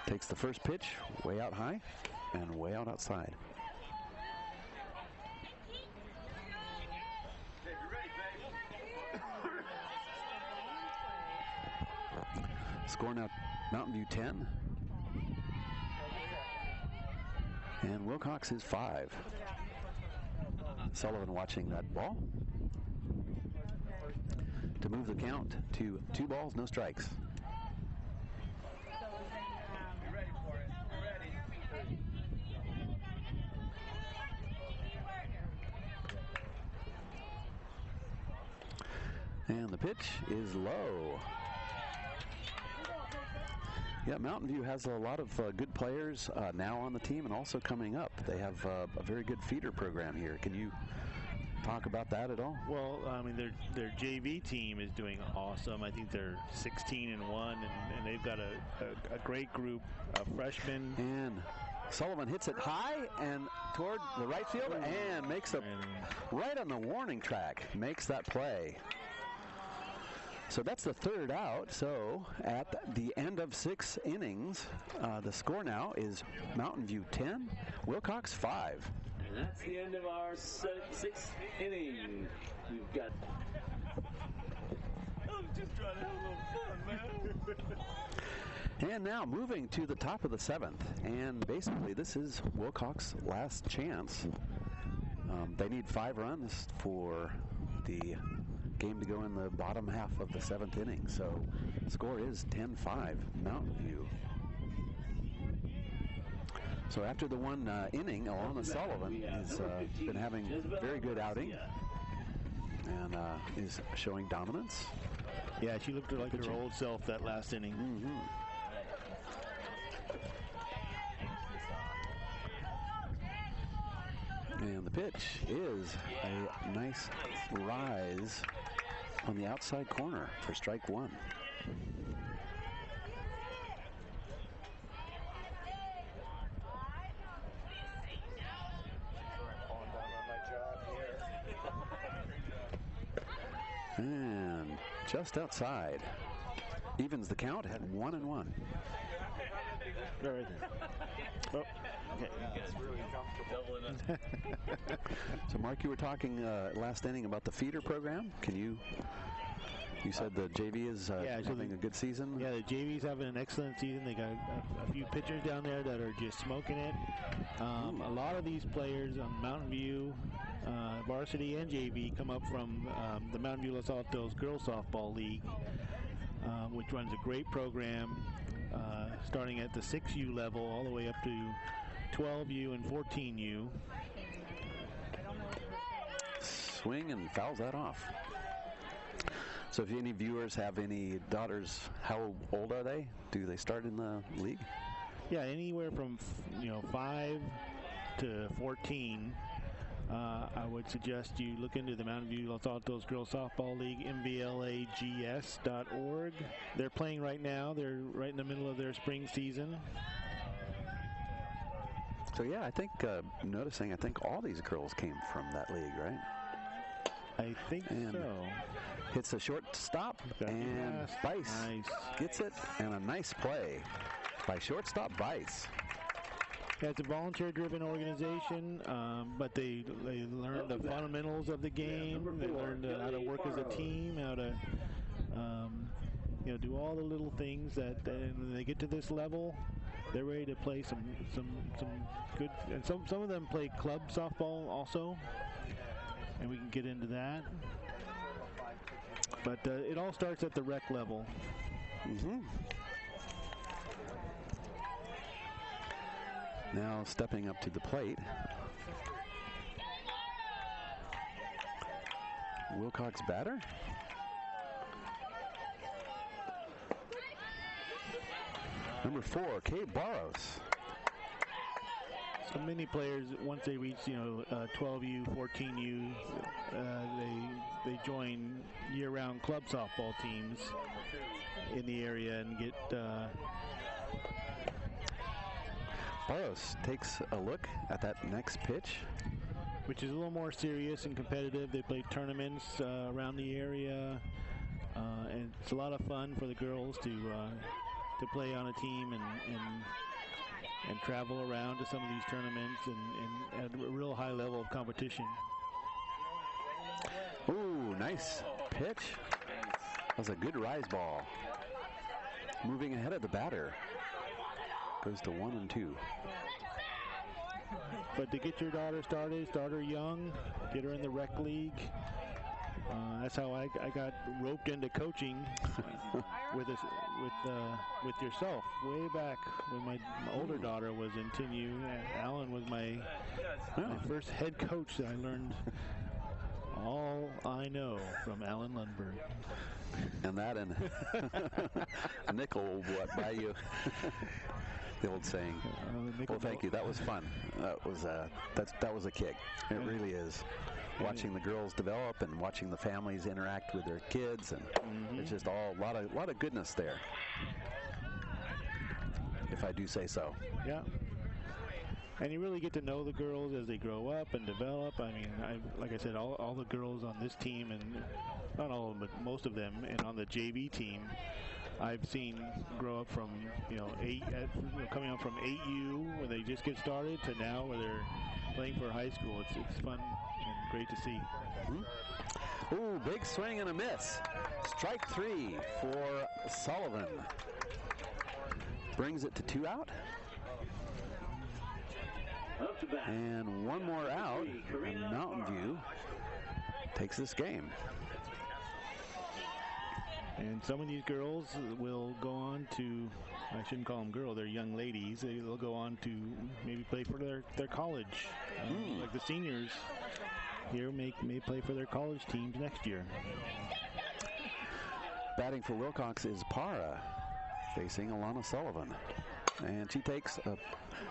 Takes the first pitch way out high and way out outside. Score now Mountain View 10. And Wilcox is 5. Sullivan watching that ball to move the count to 2 balls, no strikes. You ready for it? You ready? And the pitch is low. Yeah, Mountain View has a lot of good players now on the team and also coming up. They have a very good feeder program here. Can you talk about that at all? Well, I mean, their JV team is doing awesome. I think they're 16-1, and they've got a great group of freshmen. And Sullivan hits it high and toward the right field and makes a right on the warning track, makes that play. So that's the 3rd out. So at the end of 6 innings, the score now is Mountain View 10, Wilcox 5. And that's the end of our 6th inning. We've got... I'm just trying to have a little fun, man. And now moving to the top of the 7th. And basically this is Wilcox's last chance. They need 5 runs for the game to go in the bottom half of the 7th inning. So the score is 10-5 Mountain View. So after the 1 inning, Alana Sullivan has been having a very good outing and is showing dominance. Yeah, she looked like her old self that last inning. Mm-hmm. And the pitch is a nice rise on the outside corner for strike 1. And just outside. Evens the count at 1-1. Right there. Oh, okay. So, Mark, you were talking last inning about the feeder program. Can you said the JV is having a good season? Yeah, the JV's having an excellent season. They got a few pitchers down there that are just smoking it. A lot of these players on Mountain View, varsity and JV, come up from the Mountain View Los Altos Girls Softball League, which runs a great program, starting at the 6U level all the way up to 12U and 14U. Swing and fouls that off. So if any viewers have any daughters, how old are they? Do they start in the league? Yeah, anywhere from 5 to 14. I would suggest you look into the Mountain View Los Altos Girls Softball League, mvlags.org. They're playing right now. They're right in the middle of their spring season. So, yeah, I think, noticing, I think all these girls came from that league, right? I think so. Hits a short stop, and Bice gets it, and a nice play by shortstop Bice. Yeah, it's a volunteer-driven organization, but they learn the fundamentals of the game. They learn how to work as a team, how to do all the little things that when they get to this level, they're ready to play some good. And some of them play club softball also, and we can get into that. But it all starts at the rec level. Mm-hmm. Now stepping up to the plate, Wilcox batter. Number 4, Kay Barros. So many players, once they reach 12U, 14U, they join year-round club softball teams in the area and get. Barros takes a look at that next pitch, which is a little more serious and competitive. They play tournaments around the area, and it's a lot of fun for the girls to play on a team and travel around to some of these tournaments and at a real high level of competition. Ooh, nice pitch. That was a good rise ball. Moving ahead of the batter. Goes to 1-2. But to get your daughter started, start her young, get her in the rec league. That's how I got roped into coaching with yourself way back when my older daughter was in 10U. Alan was my first head coach that I learned all I know from Alan Lundberg. And that and a nickel will buy you. The old saying. Well, thank you. That was fun. That was a kick. It really is. Watching the girls develop and watching the families interact with their kids, and it's just a lot of goodness there, if I do say so. Yeah. And you really get to know the girls as they grow up and develop. I mean, like I said, all the girls on this team, and not all of them, but most of them, and on the JV team, I've seen grow up from coming up from 8U where they just get started to now where they're playing for high school. It's fun and great to see. Ooh, big swing and a miss. Strike 3 for Sullivan. Brings it to 2 out. And one more out, and Mountain View takes this game. And some of these girls will go on to, I shouldn't call them girls, they're young ladies. They'll go on to maybe play for their college. Like the seniors here may play for their college teams next year. Batting for Wilcox is Para, facing Alana Sullivan. And she takes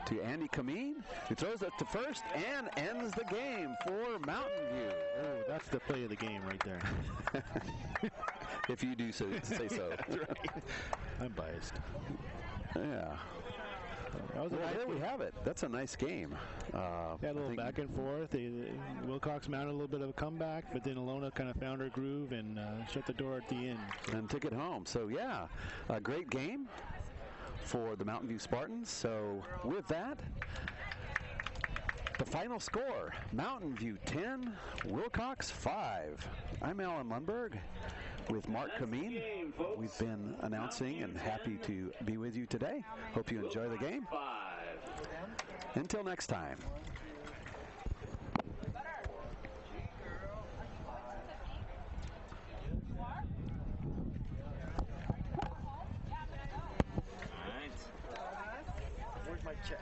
to Andy Kameen, who throws it to first and ends the game for Mountain View. Oh, that's the play of the game right there. If you do say so. That's right. I'm biased. Yeah. Well, there we have it. That's a nice game. A little back and forth. Wilcox mounted a little bit of a comeback, but then Alona kind of found her groove and shut the door at the end. And took it home. So, yeah, a great game for the Mountain View Spartans. So, with that, the final score, Mountain View 10, Wilcox 5. I'm Alan Lundberg with Mark Kameen. We've been announcing and happy to be with you today. Hope you enjoy the game. Until next time. Where's my check?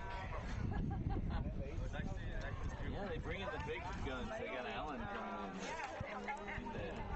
Yeah, they bring in the big guns. They got Allen coming in.